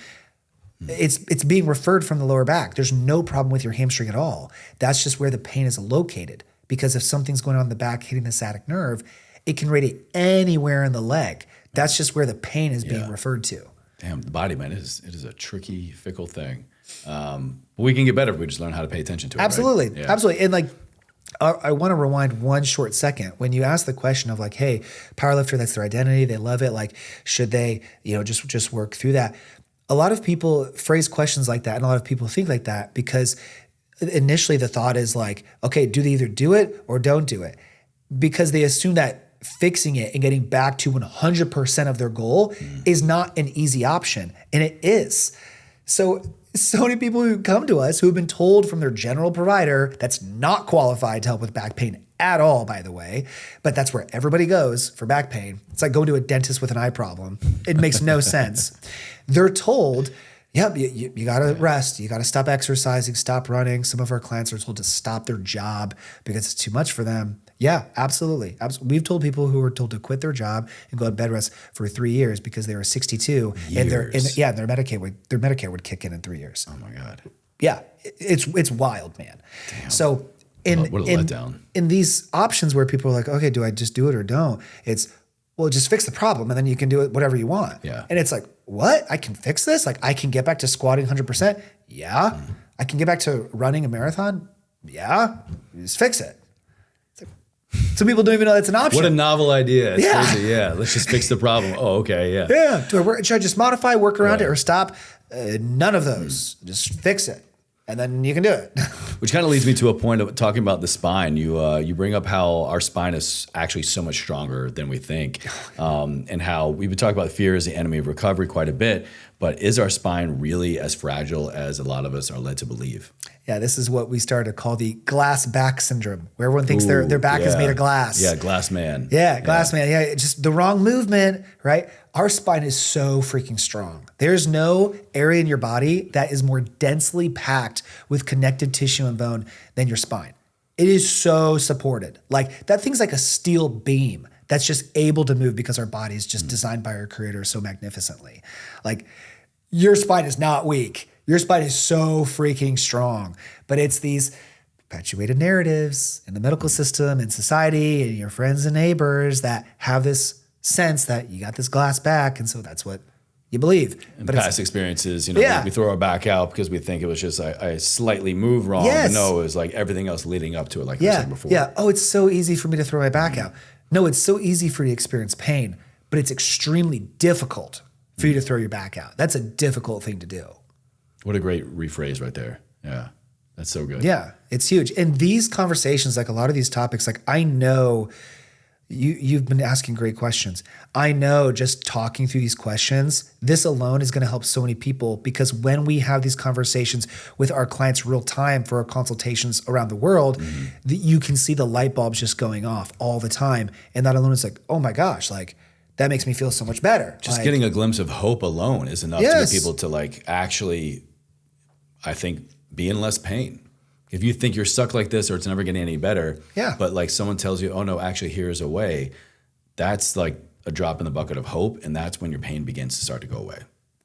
It's being referred from the lower back. There's no problem with your hamstring at all. That's just where the pain is located. Because if something's going on in the back hitting the sciatic nerve, it can radiate anywhere in the leg. That's just where the pain is being referred to. Damn, the body, man, it is a tricky, fickle thing. But we can get better if we just learn how to pay attention to it. Absolutely. Right? Yeah. Absolutely. And like, I want to rewind one short second. When you ask the question of like, hey, powerlifter, that's their identity. They love it. Like, should they, just work through that? A lot of people phrase questions like that. And a lot of people think like that because initially the thought is like, okay, do they either do it or don't do it? Because they assume that fixing it and getting back to 100% of their goal is not an easy option. And it is. So many people who come to us who have been told from their general provider that's not qualified to help with back pain at all, by the way, but that's where everybody goes for back pain. It's like going to a dentist with an eye problem. It makes no sense. They're told, yeah, you got to rest. You got to stop exercising, stop running. Some of our clients are told to stop their job because it's too much for them. Yeah, absolutely. We've told people who were told to quit their job and go on bed rest for 3 years because they were 62 and their Medicare would kick in 3 years. Oh my God. Yeah, it's wild, man. Damn. So what a letdown. In these options where people are like, okay, do I just do it or don't? It's, well, just fix the problem and then you can do it whatever you want. Yeah. And it's like, what? I can fix this? Like I can get back to squatting 100%? Yeah. Mm-hmm. I can get back to running a marathon? Yeah. Just fix it. Some people don't even know that's an option. What a novel idea. It's crazy. Yeah. Let's just fix the problem. Oh, okay. Yeah. Yeah. Should I just modify, work around it, or stop? None of those. Just fix it. And then you can do it. Which kind of leads me to a point of talking about the spine. You bring up how our spine is actually so much stronger than we think, and how we've been talking about fear as the enemy of recovery quite a bit. But is our spine really as fragile as a lot of us are led to believe? Yeah, this is what we started to call the glass back syndrome, where everyone thinks their back is made of glass. Yeah, glass man. Yeah, glass man. Yeah, just the wrong movement, right? Our spine is so freaking strong. There's no area in your body that is more densely packed with connective tissue and bone than your spine. It is so supported. Like that thing's like a steel beam that's just able to move because our body is just designed by our creator so magnificently. Like your spine is not weak. Your spine is so freaking strong, but it's these perpetuated narratives in the medical system and society and your friends and neighbors that have this sense that you got this glass back. And so that's what you believe. And but past experiences, we throw our back out because we think it was just I slightly moved wrong. Yes. But no, it was like everything else leading up to it, like we said before. Yeah. Oh, it's so easy for me to throw my back out. No, it's so easy for you to experience pain, but it's extremely difficult for you to throw your back out. That's a difficult thing to do. What a great rephrase right there. Yeah. That's so good. Yeah, it's huge. And these conversations, like a lot of these topics, like I know you've been asking great questions. I know just talking through these questions, this alone is going to help so many people, because when we have these conversations with our clients real time for our consultations around the world, you can see the light bulbs just going off all the time. And that alone is like, oh my gosh, like that makes me feel so much better. Just like, getting a glimpse of hope alone is enough to get people to like actually, I think, be in less pain. If you think you're stuck like this or it's never getting any better, but like someone tells you, oh no, actually here's a way, that's like a drop in the bucket of hope. And that's when your pain begins to start to go away.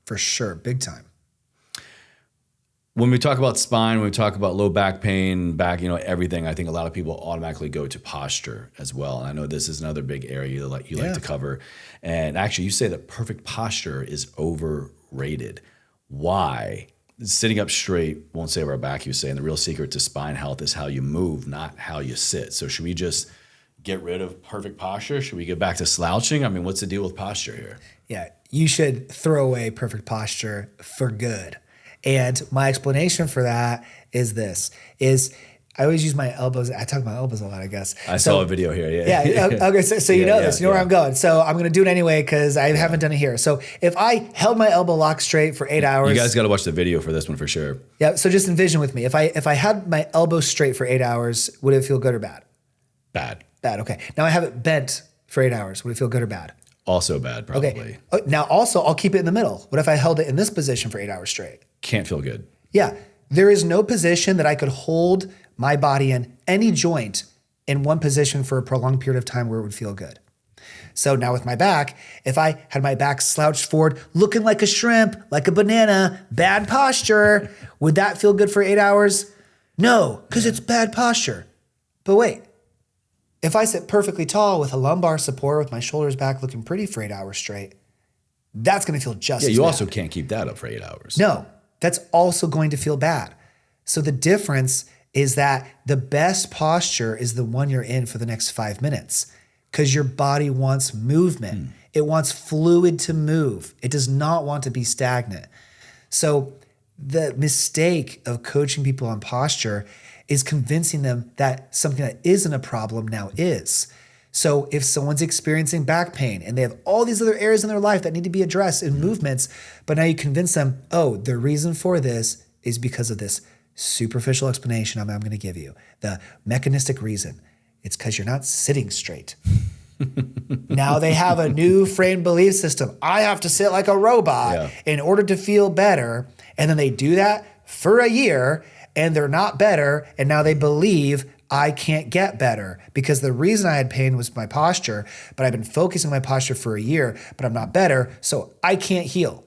For sure. Big time. When we talk about spine, when we talk about low back pain, everything, I think a lot of people automatically go to posture as well. And I know this is another big area you like to cover. And actually you say that perfect posture is overrated. Why? Sitting up straight won't save our back, you say, and the real secret to spine health is how you move, not how you sit. So should we just get rid of perfect posture? Should we get back to slouching? I mean, what's the deal with posture here? Yeah, you should throw away perfect posture for good. And my explanation for that is I always use my elbows. I talk about my elbows a lot, I guess. I saw a video here. Yeah. Okay. So you know this. You know where I'm going. So I'm going to do it anyway because I haven't done it here. So if I held my elbow locked straight for 8 hours, you guys got to watch the video for this one for sure. Yeah. So just envision with me. If I had my elbow straight for 8 hours, would it feel good or bad? Bad. Bad. Okay. Now I have it bent for 8 hours. Would it feel good or bad? Also bad, probably. Okay. Now also, I'll keep it in the middle. What if I held it in this position for 8 hours straight? Can't feel good. Yeah. There is no position that I could hold my body in, any joint, in one position for a prolonged period of time where it would feel good. So now with my back, if I had my back slouched forward, looking like a shrimp, like a banana, bad posture, would that feel good for 8 hours? No, because it's bad posture. But wait, if I sit perfectly tall with a lumbar support with my shoulders back looking pretty for 8 hours straight, that's going to feel just as Yeah, you bad. also can't keep that up for 8 hours. No, that's also going to feel bad. So the difference is that the best posture is the one you're in for the next 5 minutes, because your body wants movement. It wants fluid to move. It does not want to be stagnant. So the mistake of coaching people on posture is convincing them that something that isn't a problem now is. So if someone's experiencing back pain and they have all these other areas in their life that need to be addressed in movements, but now you convince them, oh, the reason for this is because of this superficial explanation I'm going to give you. The mechanistic reason. It's because you're not sitting straight. Now they have a new framed belief system. I have to sit like a robot in order to feel better. And then they do that for a year and they're not better. And now they believe I can't get better because the reason I had pain was my posture, but I've been focusing on my posture for a year, but I'm not better. So I can't heal.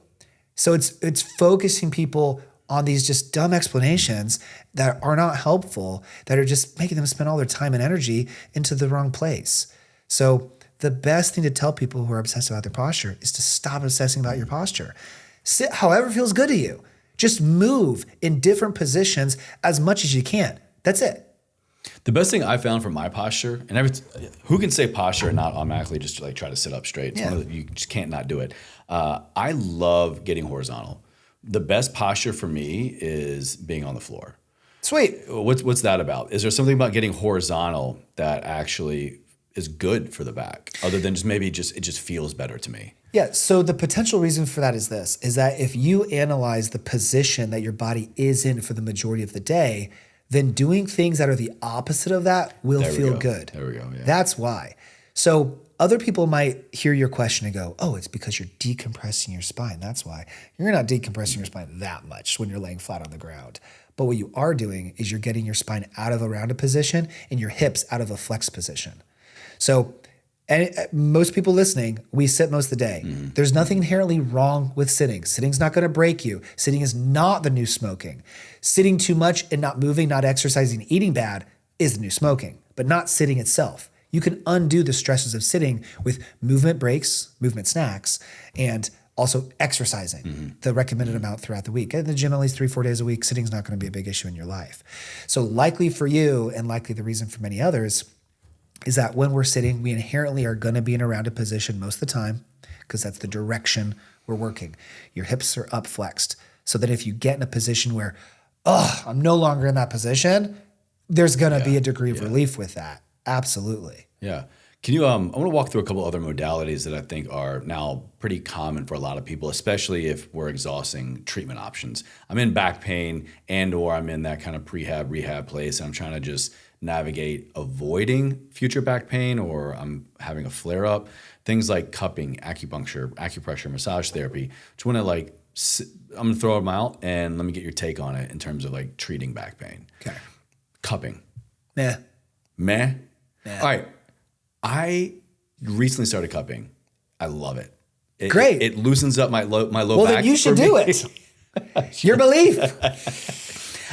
So it's focusing people on these just dumb explanations that are not helpful, that are just making them spend all their time and energy into the wrong place. So the best thing to tell people who are obsessed about their posture is to stop obsessing about your posture. Sit however feels good to you. Just move in different positions as much as you can. That's it. The best thing I found for my posture, and who can say posture and not automatically just like try to sit up straight? It's one of you just can't not do it. I love getting horizontal. The best posture for me is being on the floor. Sweet. What's that about? Is there something about getting horizontal that actually is good for the back, other than it just feels better to me? Yeah. So the potential reason for that is this: is that if you analyze the position that your body is in for the majority of the day, then doing things that are the opposite of that will feel good. There we go. Yeah. That's why. So other people might hear your question and go, oh, it's because you're decompressing your spine. That's why. You're not decompressing your spine that much when you're laying flat on the ground. But what you are doing is you're getting your spine out of a rounded position and your hips out of a flexed position. So most people listening, we sit most of the day. There's nothing inherently wrong with sitting. Sitting's not going to break you. Sitting is not the new smoking. Sitting too much and not moving, not exercising, eating bad is the new smoking, but not sitting itself. You can undo the stresses of sitting with movement breaks, movement snacks, and also exercising the recommended amount throughout the week. At the gym at least 3-4 days a week, sitting's not going to be a big issue in your life. So likely for you, and likely the reason for many others, is that when we're sitting, we inherently are going to be in a rounded position most of the time because that's the direction we're working. Your hips are up flexed, so that if you get in a position where, I'm no longer in that position, there's going to be a degree of relief with that. Absolutely. Yeah. Can you, I want to walk through a couple other modalities that I think are now pretty common for a lot of people, especially if we're exhausting treatment options. I'm in back pain or I'm in that kind of prehab, rehab place, and I'm trying to just navigate avoiding future back pain, or I'm having a flare up. Things like cupping, acupuncture, acupressure, massage therapy. Just want to I'm going to throw them out and let me get your take on it in terms of like treating back pain. Okay. Cupping. Meh. All right. I recently started cupping. I love it. Great. It loosens up my low back. Well, then you should do it. Your belief.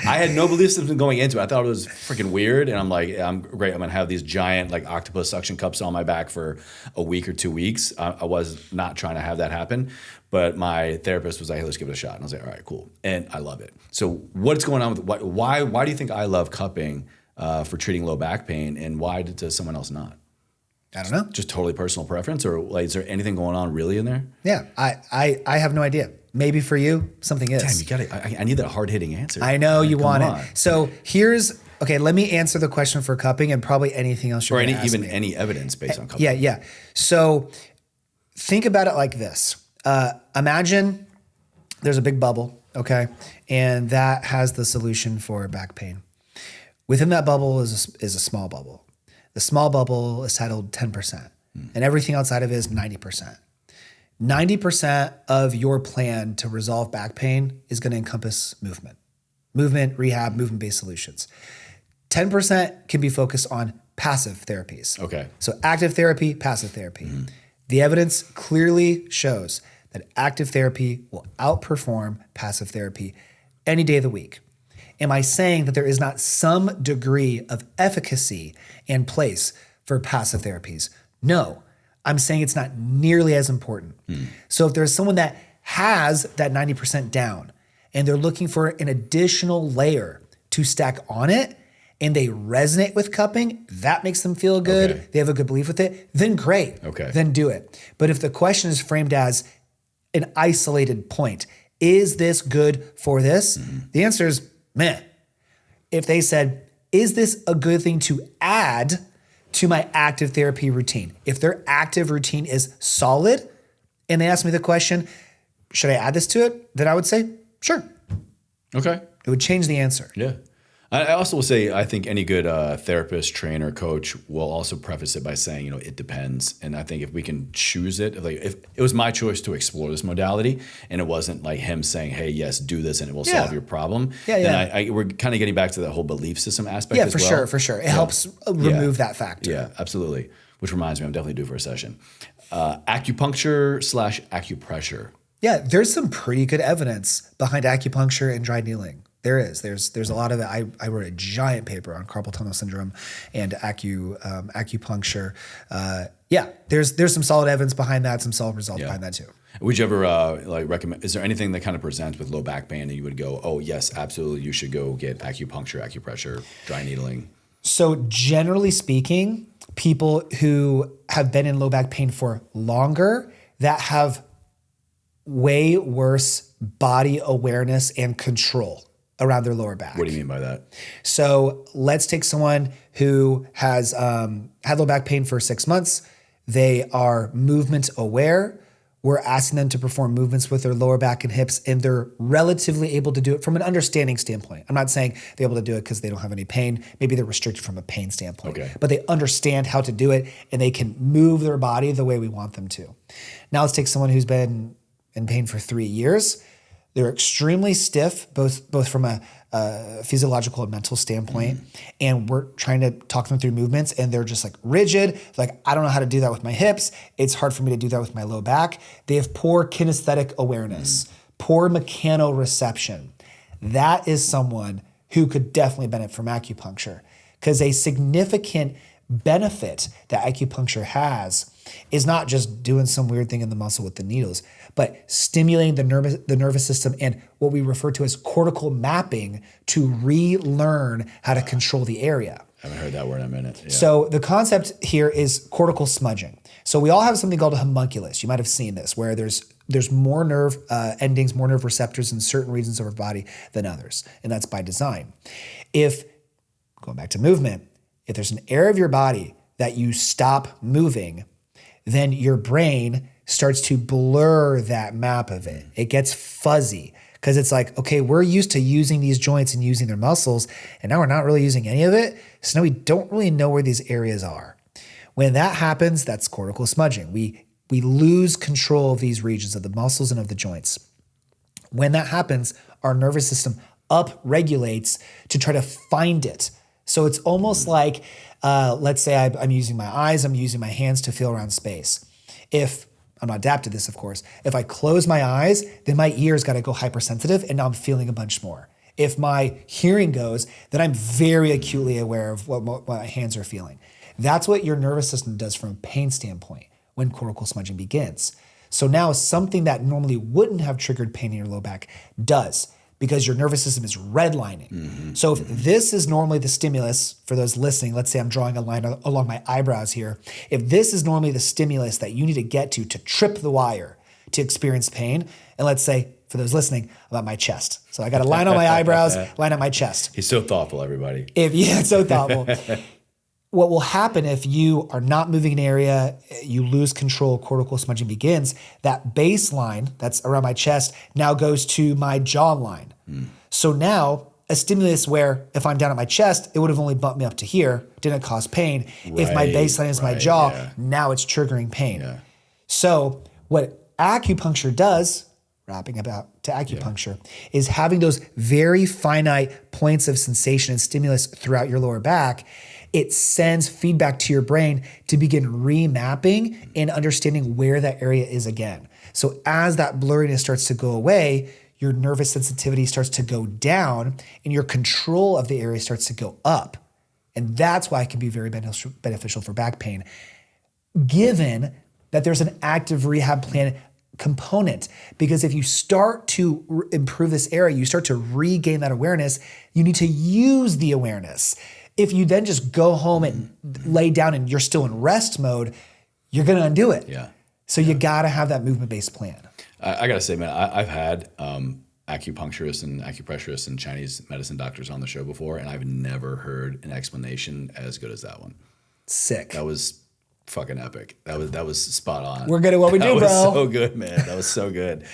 I had no belief system going into it. I thought it was freaking weird. And I'm like, I'm great. I'm going to have these giant like octopus suction cups on my back for a week or 2 weeks. I was not trying to have that happen. But my therapist was like, hey, let's give it a shot. And I was like, all right, cool. And I love it. So what's going on with why do you think I love cupping for treating low back pain? And why does someone else not? I don't know. Just totally personal preference, or like, is there anything going on really in there? Yeah, I have no idea. Maybe for you, something is. Damn, you got it. I need that hard hitting answer. I know you want it. So let me answer the question for cupping and probably anything else you're going to ask me. Any evidence based on cupping. Yeah. So think about it like this. Imagine there's a big bubble, okay? And that has the solution for back pain. Within that bubble is a small bubble. The small bubble is titled 10%. And everything outside of it is 90%. 90% of your plan to resolve back pain is going to encompass movement, rehab, movement-based solutions. 10% can be focused on passive therapies. Okay. So active therapy, passive therapy. The evidence clearly shows that active therapy will outperform passive therapy any day of the week. Am I saying that there is not some degree of efficacy in place for passive therapies? No, I'm saying it's not nearly as important. So if there's someone that has that 90% down and they're looking for an additional layer to stack on it, and they resonate with cupping, that makes them feel good, Okay. they have a good belief with it, then great, Okay. then do it. But if the question is framed as an isolated point, is this good for this? The answer is meh. If they said, is this a good thing to add to my active therapy routine? If their active routine is solid and they ask me the question, should I add this to it? Then I would say, sure. Okay. It would change the answer. Yeah. I also will say, I think any good therapist, trainer, coach will also preface it by saying, it depends. And I think if we can choose it, like if it was my choice to explore this modality and it wasn't like him saying, hey, yes, do this and it will solve your problem, then we're kind of getting back to that whole belief system aspect as well. For sure. It helps remove that factor. Yeah, absolutely. Which reminds me, I'm definitely due for a session. Acupuncture/acupressure. Yeah, there's some pretty good evidence behind acupuncture and dry needling. There is. There's a lot of it. I wrote a giant paper on carpal tunnel syndrome and acupuncture. There's some solid evidence behind that, some solid results behind that too. Would you ever recommend? Is there anything that kind of presents with low back pain and you would go, oh yes, absolutely, you should go get acupuncture, acupressure, dry needling? So generally speaking, people who have been in low back pain for longer that have way worse body awareness and control around their lower back. What do you mean by that? So let's take someone who has had low back pain for 6 months. They are movement aware. We're asking them to perform movements with their lower back and hips, and they're relatively able to do it from an understanding standpoint. I'm not saying they're able to do it because they don't have any pain. Maybe they're restricted from a pain standpoint, but they understand how to do it, and they can move their body the way we want them to. Now let's take someone who's been in pain for 3 years. They're extremely stiff, both from a physiological and mental standpoint. And we're trying to talk them through movements and they're just like rigid. Like, I don't know how to do that with my hips. It's hard for me to do that with my low back. They have poor kinesthetic awareness, poor mechanoreception. That is someone who could definitely benefit from acupuncture, because a significant benefit that acupuncture has is not just doing some weird thing in the muscle with the needles, but stimulating the nervous system and what we refer to as cortical mapping to relearn how to control the area. I haven't heard that word in a minute. Yeah. So the concept here is cortical smudging. So we all have something called a homunculus. You might have seen this, where there's more nerve endings, more nerve receptors in certain regions of our body than others, and that's by design. If, going back to movement, if there's an area of your body that you stop moving, then your brain starts to blur that map of it. It gets fuzzy because it's like, okay, we're used to using these joints and using their muscles, and now we're not really using any of it. So now we don't really know where these areas are. When that happens, that's cortical smudging. We lose control of these regions of the muscles and of the joints. When that happens, our nervous system upregulates to try to find it. So it's almost like, let's say I'm using my eyes, I'm using my hands to feel around space. If I'm not adapted to this, of course, if I close my eyes, then my ears got to go hypersensitive and now I'm feeling a bunch more. If my hearing goes, then I'm very acutely aware of what my hands are feeling. That's what your nervous system does from a pain standpoint when cortical smudging begins. So now something that normally wouldn't have triggered pain in your low back does, because your nervous system is redlining. So if this is normally the stimulus, for those listening, let's say I'm drawing a line along my eyebrows here. If this is normally the stimulus that you need to get to trip the wire to experience pain, and let's say, for those listening, about my chest. So I got a line on my eyebrows, line on my chest. He's so thoughtful, everybody. It's so thoughtful. What will happen if you are not moving an area, you lose control, cortical smudging begins, that baseline that's around my chest now goes to my jawline. So now a stimulus where if I'm down at my chest, it would have only bumped me up to here, didn't cause pain. If my baseline is my jaw, now it's triggering pain. Yeah. So what acupuncture does, wrapping about to acupuncture, is having those very finite points of sensation and stimulus throughout your lower back. It sends feedback to your brain to begin remapping and understanding where that area is again. So as that blurriness starts to go away, your nervous sensitivity starts to go down and your control of the area starts to go up. And that's why it can be very beneficial for back pain, given that there's an active rehab plan component. Because if you start to improve this area, you start to regain that awareness, you need to use the awareness. If you then just go home and lay down and you're still in rest mode, you're going to undo it. Yeah. So you got to have that movement-based plan. I got to say, man, I've had acupuncturists and acupressurists and Chinese medicine doctors on the show before, and I've never heard an explanation as good as that one. Sick. That was fucking epic. That was spot on. We're good at what we do, bro. That was so good, man. That was so good.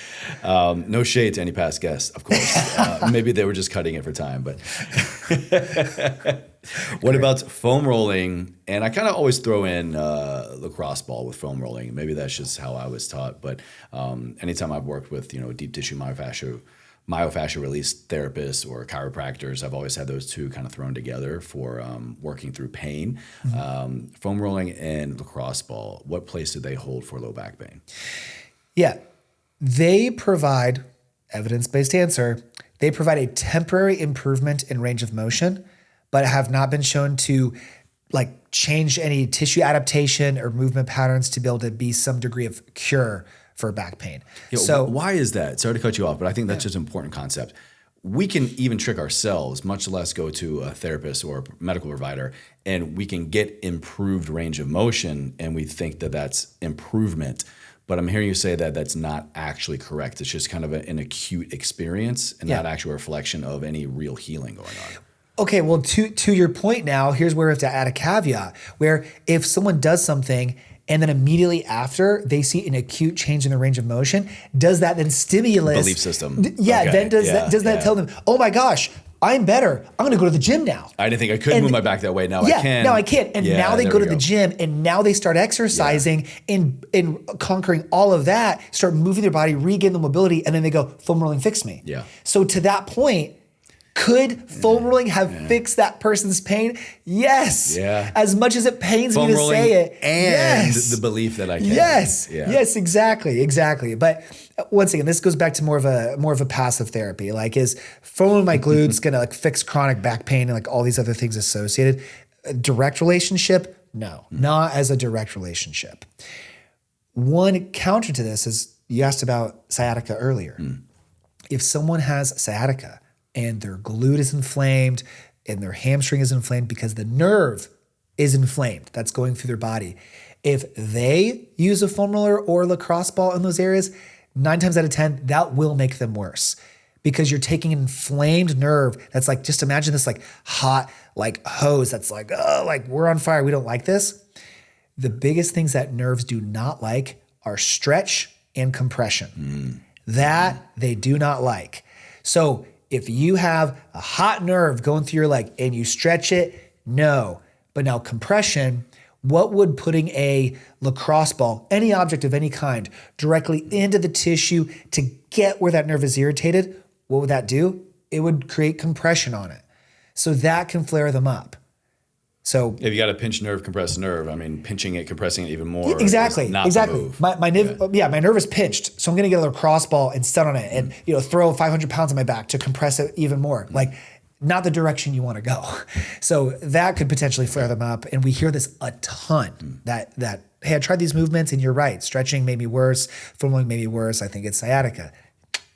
No shade to any past guests, of course. Maybe they were just cutting it for time, but what about foam rolling? And I kind of always throw in lacrosse ball with foam rolling. Maybe that's just how I was taught. But anytime I've worked with, deep tissue myofascial release therapists or chiropractors, I've always had those two kind of thrown together for working through pain. Foam rolling and lacrosse ball, what place do they hold for low back pain? Yeah, they provide, evidence-based answer, they provide a temporary improvement in range of motion, but have not been shown to change any tissue adaptation or movement patterns to be able to be some degree of cure for back pain. So why is that? Sorry to cut you off, but I think that's just an important concept. We can even trick ourselves, much less go to a therapist or a medical provider, and we can get improved range of motion, and we think that that's improvement. But I'm hearing you say that that's not actually correct. It's just kind of an acute experience and not actual reflection of any real healing going on. Okay, well, to your point now, here's where we have to add a caveat, where if someone does something and then immediately after they see an acute change in the range of motion, does that then stimulus belief system? Then does that tell them, oh my gosh, I'm better, I'm gonna go to the gym now. I didn't think I could move my back that way. Now I can. Now I can. And now they go to the gym and now they start exercising and conquering all of that, start moving their body, regain the mobility, and then they go, foam rolling fixed me. Yeah. So to that point, could foam rolling have fixed that person's pain? Yes. Yeah. As much as it pains foam me to say it. And the belief that I can. Yes. Yeah. Yes, exactly. But once again, this goes back to more of a passive therapy. Is foam rolling my glutes gonna fix chronic back pain and all these other things associated? A direct relationship? No, not as a direct relationship. One counter to this is you asked about sciatica earlier. If someone has sciatica and their glute is inflamed and their hamstring is inflamed because the nerve is inflamed that's going through their body, if they use a foam roller or lacrosse ball in those areas, 9 times out of 10, that will make them worse because you're taking an inflamed nerve that's just imagine this hot hose that's we're on fire, we don't like this. The biggest things that nerves do not like are stretch and compression. That they do not like. So if you have a hot nerve going through your leg and you stretch it, no. But now compression, what would putting a lacrosse ball, any object of any kind, directly into the tissue to get where that nerve is irritated, what would that do? It would create compression on it. So that can flare them up. So if you got a pinch nerve, compressed nerve, pinching it, compressing it even more. Exactly. The move. My nerve is pinched. So I'm going to get a lacrosse ball and stun on it and throw 500 pounds on my back to compress it even more. Not the direction you want to go. So that could potentially flare them up. And we hear this a ton that, hey, I tried these movements and you're right. Stretching made me worse. Foam rolling made me worse. I think it's sciatica.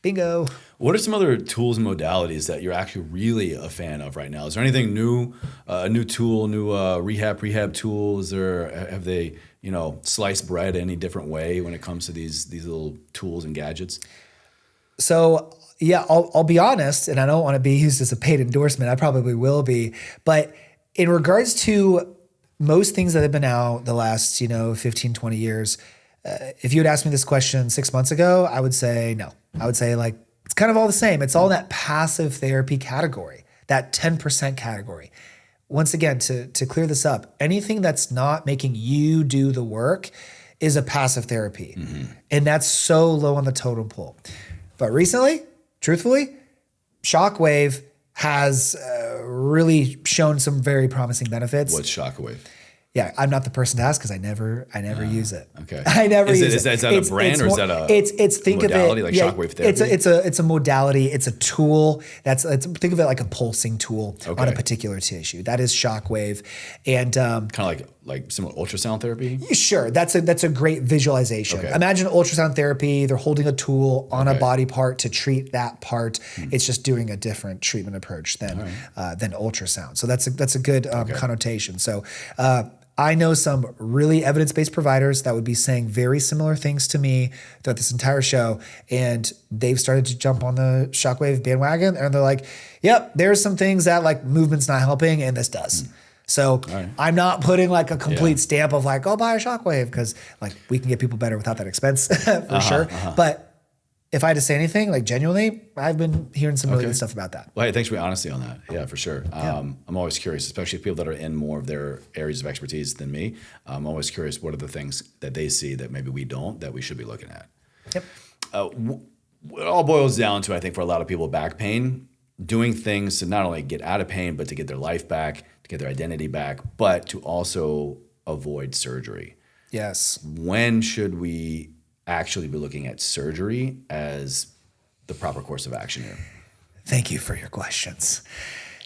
Bingo. What are some other tools and modalities that you're actually really a fan of right now? Is there anything new, a new tool, new Prehab tools, or have they, sliced bread any different way when it comes to these little tools and gadgets? So yeah, I'll be honest, and I don't want to be used as a paid endorsement. I probably will be, but in regards to most things that have been out the last 15, 20 years, if you had asked me this question 6 months ago, I would say no. I would say it's kind of all the same. It's all in that passive therapy category. that 10% category. Once again, to clear this up, anything that's not making you do the work is a passive therapy. And that's so low on the totem pole. But recently, truthfully, Shockwave has really shown some very promising benefits. What's Shockwave? Yeah, I'm not the person to ask because I never use it. Okay. I never use it. Is that a brand or is that a think modality of it, like Shockwave therapy? It's a modality. It's a tool. Think of it like a pulsing tool on a particular tissue. That is Shockwave, and kind of like similar ultrasound therapy. Sure, that's a great visualization. Okay. Imagine ultrasound therapy. They're holding a tool on a body part to treat that part. It's just doing a different treatment approach than ultrasound. So that's a good connotation. So. I know some really evidence-based providers that would be saying very similar things to me throughout this entire show, and they've started to jump on the Shockwave bandwagon, and they're like, yep, there's some things that like movement's not helping, and this does. So I'm not putting like a complete stamp of like, oh, buy a Shockwave, because like we can get people better without that expense for sure. But if I had to say anything, like genuinely, I've been hearing some really good stuff about that. Well, hey, thanks for your honesty on that. Yeah, for sure. I'm always curious, especially people that are in more of their areas of expertise than me. I'm always curious, what are the things that they see that maybe we don't, that we should be looking at? Yep. It all boils down to, I think, for a lot of people, back pain, doing things to not only get out of pain, but to get their life back, to get their identity back, but to also avoid surgery. Yes. When should we actually be looking at surgery as the proper course of action here? Thank you for your questions.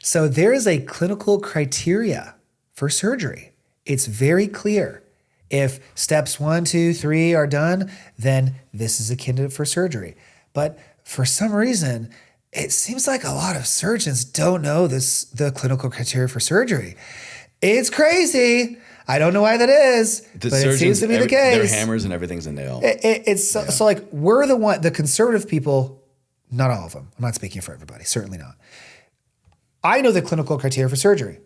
So there is a clinical criteria for surgery. It's very clear. If steps 1, 2, 3 are done, then this is a candidate for surgery. But for some reason, it seems like a lot of surgeons don't know the clinical criteria for surgery. It's crazy. I don't know why that is, but it seems to be the case. They're hammers and everything's a nail. So like we're the conservative people, not all of them. I'm not speaking for everybody, certainly not. I know the clinical criteria for surgery,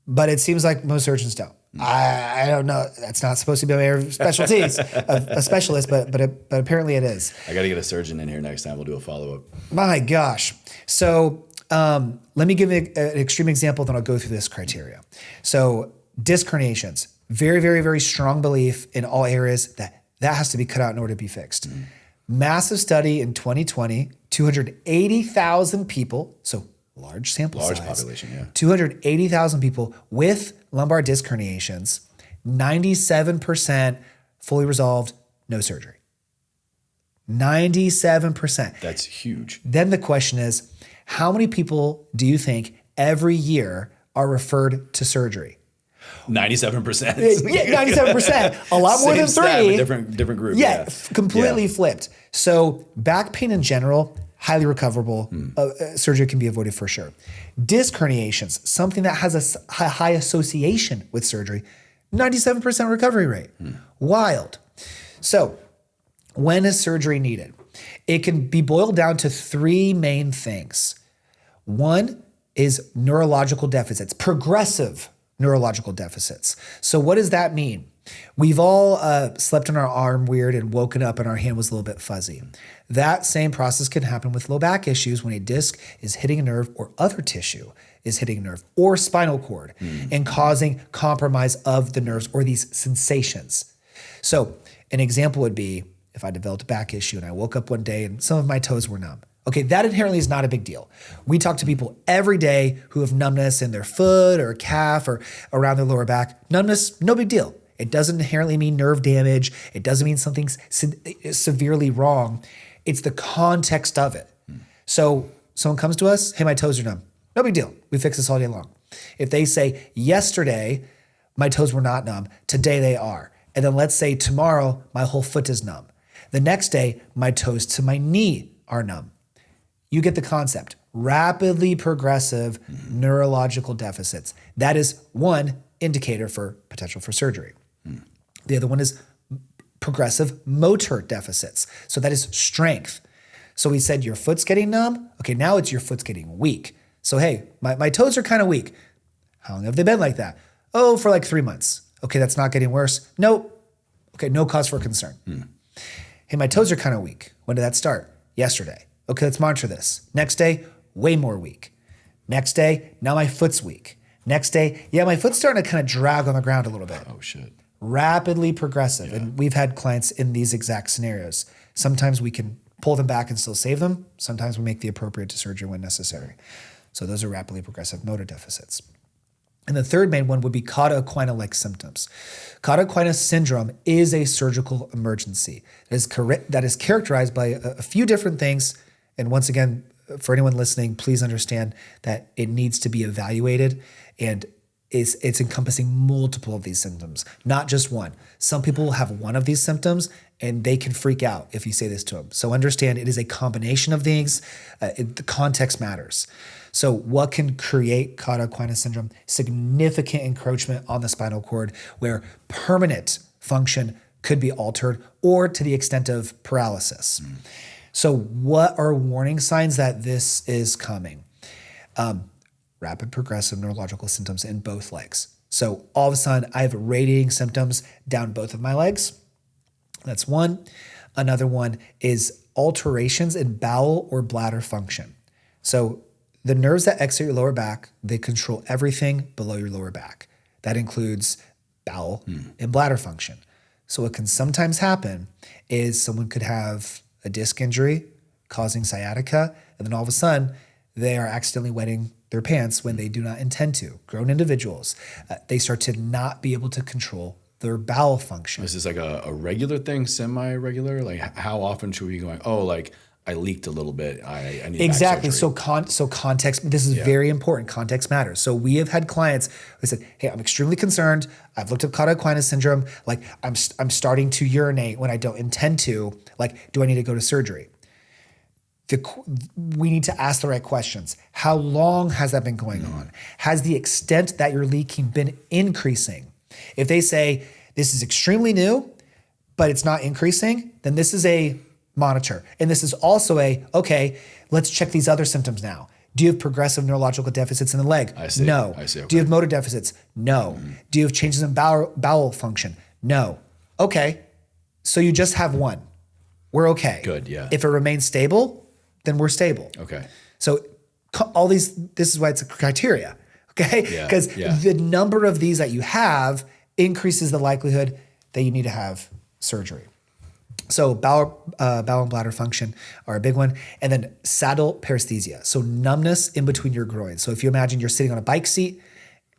but it seems like most surgeons don't. I don't know. That's not supposed to be my area of specialties, a specialist, but apparently it is. I got to get a surgeon in here next time. We'll do a follow-up. My gosh. So let me give an extreme example, then I'll go through this criteria. So disc herniations. Very, very, very strong belief in all areas that has to be cut out in order to be fixed. Massive study in 2020, 280,000 people, so large sample size. Large population, yeah. 280,000 people with lumbar disc herniations, 97% fully resolved, no surgery. 97%. That's huge. Then the question is, how many people do you think every year are referred to surgery? 97%. Yeah, 97%. A lot more than 3. Different group. Yeah, completely flipped. So back pain in general, highly recoverable. Surgery can be avoided for sure. Disc herniations, something that has a high association with surgery, 97% recovery rate. Wild. So when is surgery needed? It can be boiled down to 3 main things. One is neurological deficits, progressive neurological deficits. So what does that mean? We've all slept on our arm weird and woken up and our hand was a little bit fuzzy. That same process can happen with low back issues when a disc is hitting a nerve or other tissue is hitting a nerve or spinal cord and causing compromise of the nerves or these sensations. So an example would be if I developed a back issue and I woke up one day and some of my toes were numb. Okay, that inherently is not a big deal. We talk to people every day who have numbness in their foot or calf or around their lower back. Numbness, no big deal. It doesn't inherently mean nerve damage. It doesn't mean something's severely wrong. It's the context of it. So someone comes to us, hey, my toes are numb. No big deal. We fix this all day long. If they say, yesterday, my toes were not numb, today they are. And then let's say tomorrow, my whole foot is numb. The next day, my toes to my knee are numb. You get the concept. Rapidly progressive neurological deficits. That is one indicator for potential for surgery. The other one is progressive motor deficits. So that is strength. So we said your foot's getting numb. Okay, now it's your foot's getting weak. So hey, my toes are kind of weak. How long have they been like that? Oh, for like 3 months. Okay, that's not getting worse. Nope. Okay, no cause for concern. Hey, my toes are kind of weak. When did that start? Yesterday. Okay, let's monitor this. Next day, way more weak. Next day, now my foot's weak. Next day, yeah, my foot's starting to kind of drag on the ground a little bit. Oh, shit. Rapidly progressive. Yeah. And we've had clients in these exact scenarios. Sometimes we can pull them back and still save them. Sometimes we make the appropriate surgery when necessary. So those are rapidly progressive motor deficits. And the third main one would be cauda equina-like symptoms. Cauda equina syndrome is a surgical emergency that is characterized by a few different things. And once again, for anyone listening, please understand that it needs to be evaluated, and it's encompassing multiple of these symptoms, not just one. Some people will have one of these symptoms and they can freak out if you say this to them. So understand it is a combination of things. The context matters. So what can create cauda equina syndrome? Significant encroachment on the spinal cord where permanent function could be altered, or to the extent of paralysis. So what are warning signs that this is coming? Rapid progressive neurological symptoms in both legs. So all of a sudden I have radiating symptoms down both of my legs. That's one. Another one is alterations in bowel or bladder function. So the nerves that exit your lower back, they control everything below your lower back. That includes bowel and bladder function. So what can sometimes happen is someone could have a disc injury causing sciatica, and then all of a sudden they are accidentally wetting their pants when they do not intend to. Grown individuals, they start to not be able to control their bowel function. Is this like a regular thing, semi-regular? Like how often should we be going, oh, like I leaked a little bit, I need Exactly. back surgery. So context, this is very important. Context matters. So we have had clients who said, hey, I'm extremely concerned. I've looked up cauda equina syndrome. Like I'm starting to urinate when I don't intend to. Like, do I need to go to surgery? We need to ask the right questions. How long has that been going on? Has the extent that you're leaking been increasing? If they say this is extremely new, but it's not increasing, then this is a monitor. And this is also okay, let's check these other symptoms now. Do you have progressive neurological deficits in the leg? I see. No. I see. Okay. Do you have motor deficits? No. Do you have changes in bowel function? No. Okay. So you just have one. We're okay. Good, yeah. If it remains stable, then we're stable. Okay. So this is why it's a criteria, okay? Yeah, Because the number of these that you have increases the likelihood that you need to have surgery. So bowel and bladder function are a big one. And then saddle paresthesia, so numbness in between your groins. So if you imagine you're sitting on a bike seat,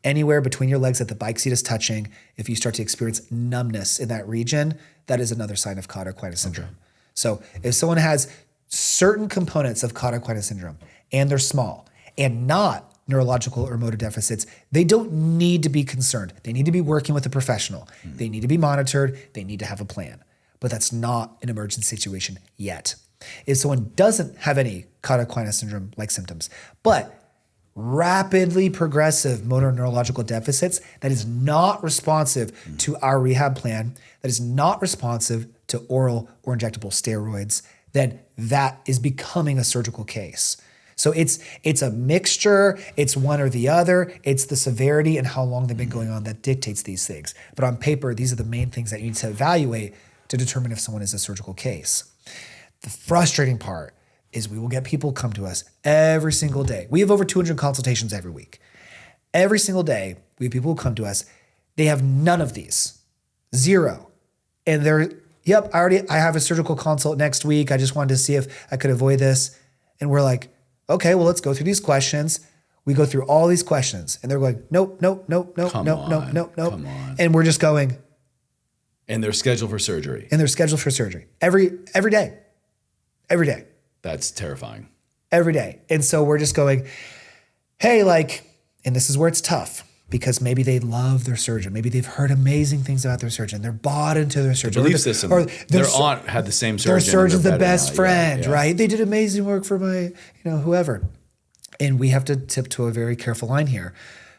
anywhere between your legs that the bike seat is touching, if you start to experience numbness in that region, that is another sign of cauda equina syndrome. Okay. So if someone has certain components of cauda equina syndrome and they're small and not neurological or motor deficits, they don't need to be concerned. They need to be working with a professional. They need to be monitored. They need to have a plan. But that's not an emergency situation yet. If someone doesn't have any cauda equina syndrome like symptoms, but rapidly progressive motor neurological deficits that is not responsive to our rehab plan, that is not responsive to oral or injectable steroids, then that is becoming a surgical case. So it's a mixture, it's one or the other, it's the severity and how long they've been going on that dictates these things. But on paper, these are the main things that you need to evaluate to determine if someone is a surgical case. The frustrating part is we will get people come to us every single day. We have over 200 consultations every week. Every single day, we have people who come to us, they have none of these, zero. And they're, yep, I have a surgical consult next week. I just wanted to see if I could avoid this. And we're like, okay, well, let's go through these questions. We go through all these questions and they're going, nope. Come on. And we're just going. And they're scheduled for surgery. Every day. Every day. That's terrifying. Every day. And so we're just going, hey, and this is where it's tough because maybe they love their surgeon. Maybe they've heard amazing things about their surgeon. They're bought into their surgeon. Belief system. Or their aunt had the same surgeon. Their surgeon's the best friend, yeah. right? They did amazing work for my, whoever. And we have to tiptoe a very careful line here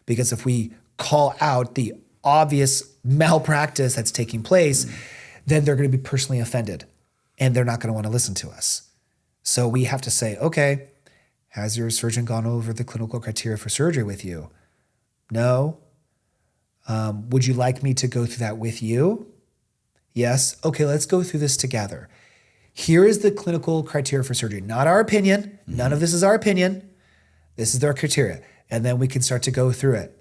because if we call out the obvious malpractice that's taking place, then they're going to be personally offended and they're not going to want to listen to us. So we have to say, okay, has your surgeon gone over the clinical criteria for surgery with you? No. Would you like me to go through that with you? Yes. Okay, let's go through this together. Here is the clinical criteria for surgery. Not our opinion. None of this is our opinion. This is their criteria. And then we can start to go through it.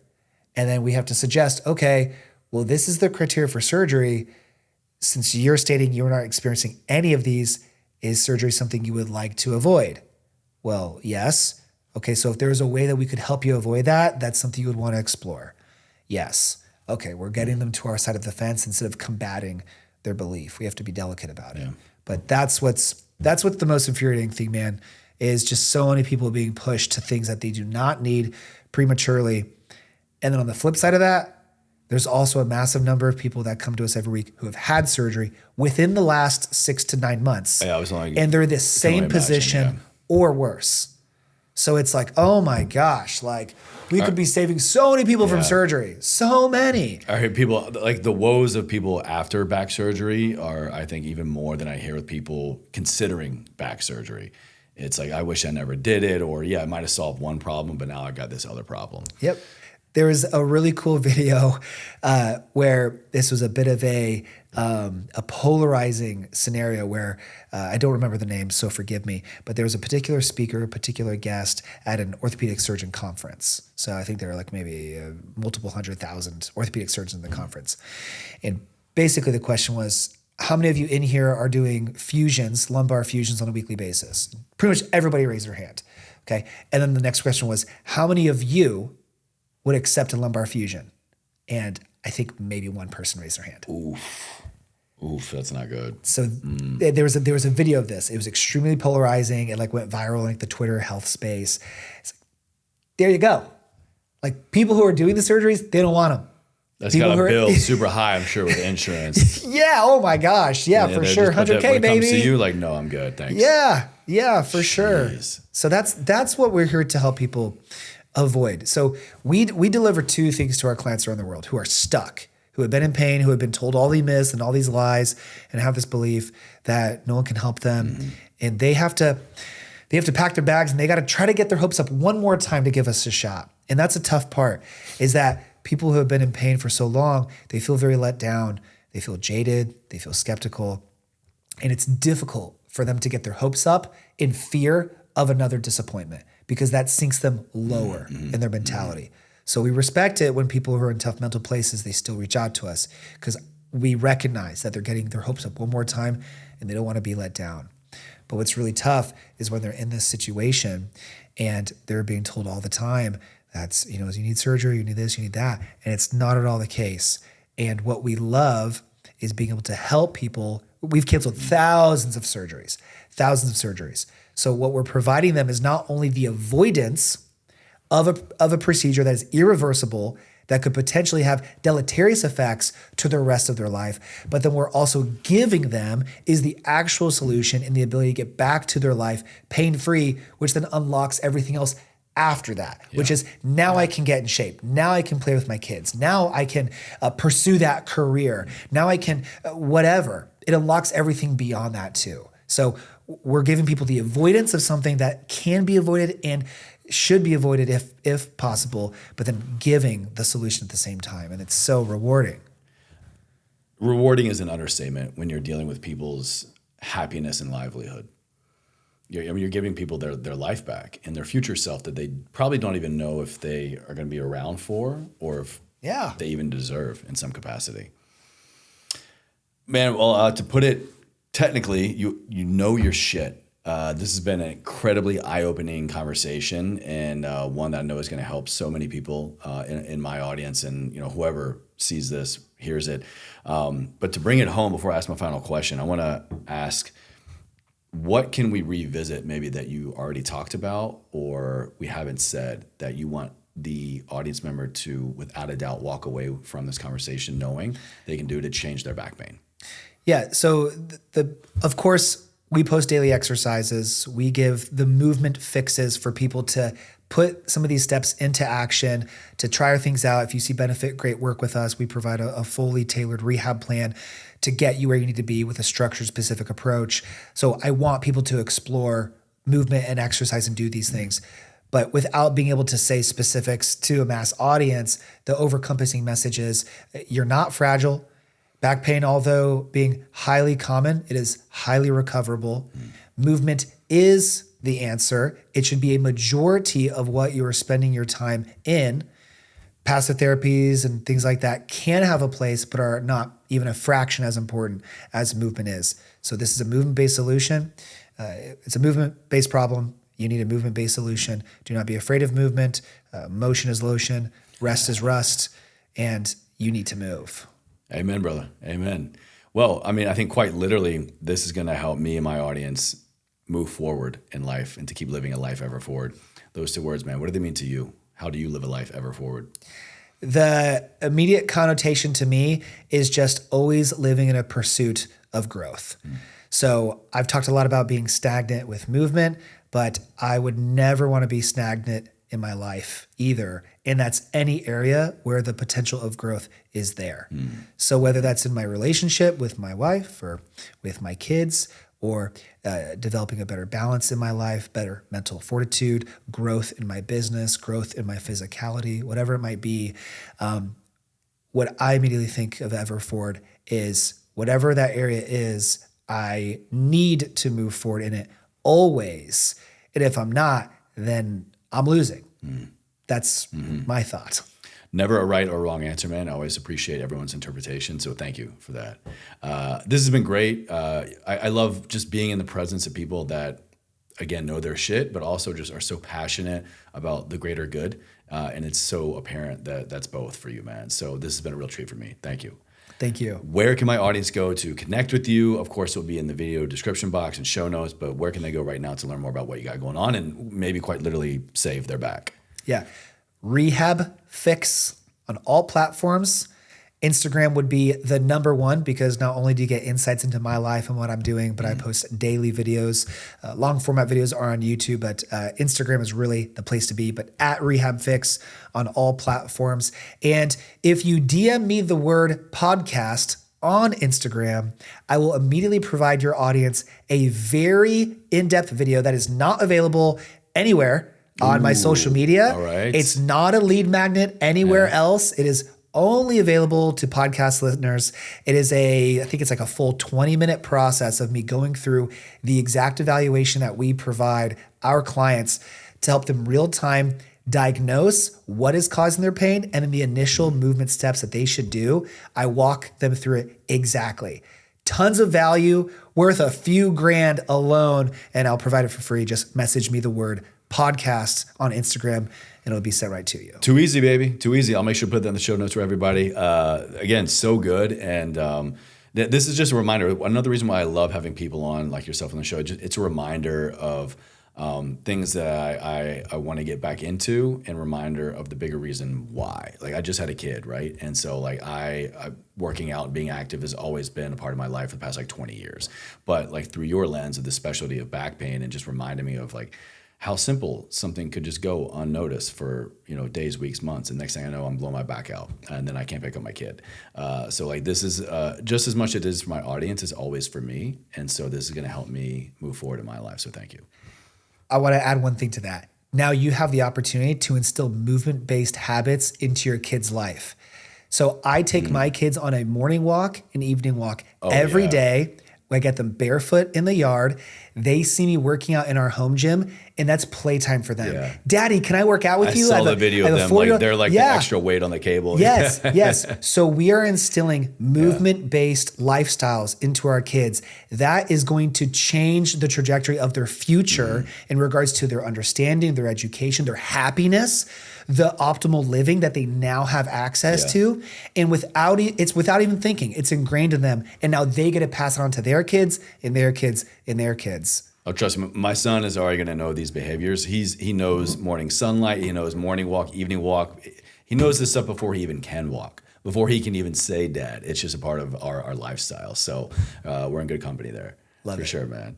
And then we have to suggest, okay, well, this is the criteria for surgery. Since you're stating you're not experiencing any of these, is surgery something you would like to avoid? Well, yes. Okay, so if there's a way that we could help you avoid that, that's something you would want to explore. Yes. Okay, we're getting them to our side of the fence instead of combating their belief. We have to be delicate about it. But that's what's the most infuriating thing, man, is just so many people being pushed to things that they do not need prematurely. And then on the flip side of that, there's also a massive number of people that come to us every week who have had surgery within the last 6 to 9 months. And they're in the same position or worse. So it's like, oh my gosh, like we could be saving so many people from surgery. So many. I hear people, like the woes of people after back surgery are, I think, even more than I hear with people considering back surgery. It's like, I wish I never did it, or I might have solved one problem, but now I got this other problem. Yep. There was a really cool video where this was a bit of a polarizing scenario where I don't remember the name, so forgive me, but there was a particular speaker, a particular guest at an orthopedic surgeon conference. So I think there were like maybe multiple 100,000 orthopedic surgeons in the conference. And basically the question was, how many of you in here are doing fusions, lumbar fusions on a weekly basis? Pretty much everybody raised their hand. Okay. And then the next question was, how many of you would accept a lumbar fusion? And I think maybe one person raised their hand. Oof, that's not good. So there was a video of this. It was extremely polarizing. It like went viral in like the Twitter health space. It's like, there you go. Like people who are doing the surgeries, they don't want them. That's got to bill super high, I'm sure, with insurance. Yeah. Oh my gosh. Yeah, for sure. 100K, when it baby. comes to you, like, no, I'm good. Thanks. Yeah, for sure. So that's what we're here to help people avoid. So we deliver two things to our clients around the world who are stuck, who have been in pain, who have been told all these myths and all these lies, and have this belief that no one can help them, and they have to pack their bags and they got to try to get their hopes up one more time to give us a shot. And that's a tough part. Is that people who have been in pain for so long, they feel very let down, they feel jaded, they feel skeptical, and it's difficult for them to get their hopes up in fear of another disappointment, because that sinks them lower in their mentality. So we respect it when people who are in tough mental places, they still reach out to us because we recognize that they're getting their hopes up one more time and they don't want to be let down. But what's really tough is when they're in this situation and they're being told all the time that's, you need surgery, you need this, you need that. And it's not at all the case. And what we love is being able to help people. We've canceled thousands of surgeries. So what we're providing them is not only the avoidance of a procedure that is irreversible, that could potentially have deleterious effects to the rest of their life, but then we're also giving them is the actual solution and the ability to get back to their life pain-free, which then unlocks everything else after that, which is now I can get in shape. Now I can play with my kids. Now I can pursue that career. Now I can whatever. It unlocks everything beyond that too. So we're giving people the avoidance of something that can be avoided and should be avoided if possible, but then giving the solution at the same time. And it's so rewarding. Rewarding is an understatement when you're dealing with people's happiness and livelihood. You're giving people their life back and their future self that they probably don't even know if they are going to be around for or if they even deserve in some capacity. Man, well, to put it technically, you know your shit. This has been an incredibly eye-opening conversation and one that I know is going to help so many people in my audience and whoever sees this, hears it. But to bring it home before I ask my final question, I want to ask, what can we revisit maybe that you already talked about or we haven't said that you want the audience member to, without a doubt, walk away from this conversation knowing they can do to change their back pain? Yeah, so of course, we post daily exercises. We give the movement fixes for people to put some of these steps into action, to try things out. If you see benefit, great, work with us. We provide a fully tailored rehab plan to get you where you need to be with a structured specific approach. So I want people to explore movement and exercise and do these things. But without being able to say specifics to a mass audience, the overcompassing message is you're not fragile. Back pain, although being highly common, it is highly recoverable. Movement is the answer. It should be a majority of what you are spending your time in. Passive therapies and things like that can have a place, but are not even a fraction as important as movement is. So this is a movement-based solution. It's a movement-based problem. You need a movement-based solution. Do not be afraid of movement. Motion is lotion. Rest is rust. And you need to move. Amen, brother. Amen. Well, I mean, I think quite literally, this is going to help me and my audience move forward in life and to keep living a life ever forward. Those 2 words, man, what do they mean to you? How do you live a life ever forward? The immediate connotation to me is just always living in a pursuit of growth. So I've talked a lot about being stagnant with movement, but I would never want to be stagnant in my life either. And that's any area where the potential of growth is there. So whether that's in my relationship with my wife or with my kids, or developing a better balance in my life, better mental fortitude, growth in my business, growth in my physicality, whatever it might be. What I immediately think of ever forward is whatever that area is, I need to move forward in it always. And if I'm not, then I'm losing. That's my thought. Never a right or wrong answer, man. I always appreciate everyone's interpretation. So thank you for that. This has been great. I love just being in the presence of people that, again, know their shit, but also just are so passionate about the greater good. And it's so apparent that that's both for you, man. So this has been a real treat for me. Thank you. Thank you. Where can my audience go to connect with you? Of course, it'll be in the video description box and show notes, but where can they go right now to learn more about what you got going on and maybe quite literally save their back? Yeah. RehabFix on all platforms. Instagram would be the number one because not only do you get insights into my life and what I'm doing, but I post daily videos. Long format videos are on YouTube, but Instagram is really the place to be. But at RehabFix on all platforms. And if you DM me the word podcast on Instagram, I will immediately provide your audience a very in-depth video that is not available anywhere on my social media. All right. It's not a lead magnet anywhere else. It is only available to podcast listeners. It is I think it's like a full 20-minute process of me going through the exact evaluation that we provide our clients to help them real-time diagnose what is causing their pain and then the initial movement steps that they should do. I walk them through it exactly. Tons of value, worth a few grand alone, and I'll provide it for free. Just message me the word podcast on Instagram and it'll be sent right to you. Too easy, baby. Too easy. I'll make sure to put that in the show notes for everybody. Again, so good. And this is just a reminder. Another reason why I love having people on like yourself on the show, it's a reminder of things that I want to get back into and reminder of the bigger reason why. Like I just had a kid, right? And so like I working out and being active has always been a part of my life for the past like 20 years. But like through your lens of the specialty of back pain and just reminding me of like how simple something could just go unnoticed for, days, weeks, months. And next thing I know, I'm blowing my back out and then I can't pick up my kid. So like this is just as much as it is for my audience as always for me. And so this is going to help me move forward in my life. So thank you. I want to add one thing to that. Now you have the opportunity to instill movement-based habits into your kid's life. So I take my kids on a morning walk, an evening walk every day. I get them barefoot in the yard. They see me working out in our home gym, and that's playtime for them. Yeah. Daddy, can I work out with you? I saw the video of them, like they're like the extra weight on the cable. Yes, yes. So we are instilling movement-based lifestyles into our kids. That is going to change the trajectory of their future in regards to their understanding, their education, their happiness, the optimal living that they now have access to. And without even thinking, it's ingrained in them. And now they get to pass it on to their kids and their kids and their kids. Oh, trust me, my son is already going to know these behaviors. He knows morning sunlight. He knows morning walk, evening walk. He knows this stuff before he even can walk, before he can even say dad. It's just a part of our lifestyle. So we're in good company there. Love for it. sure, man.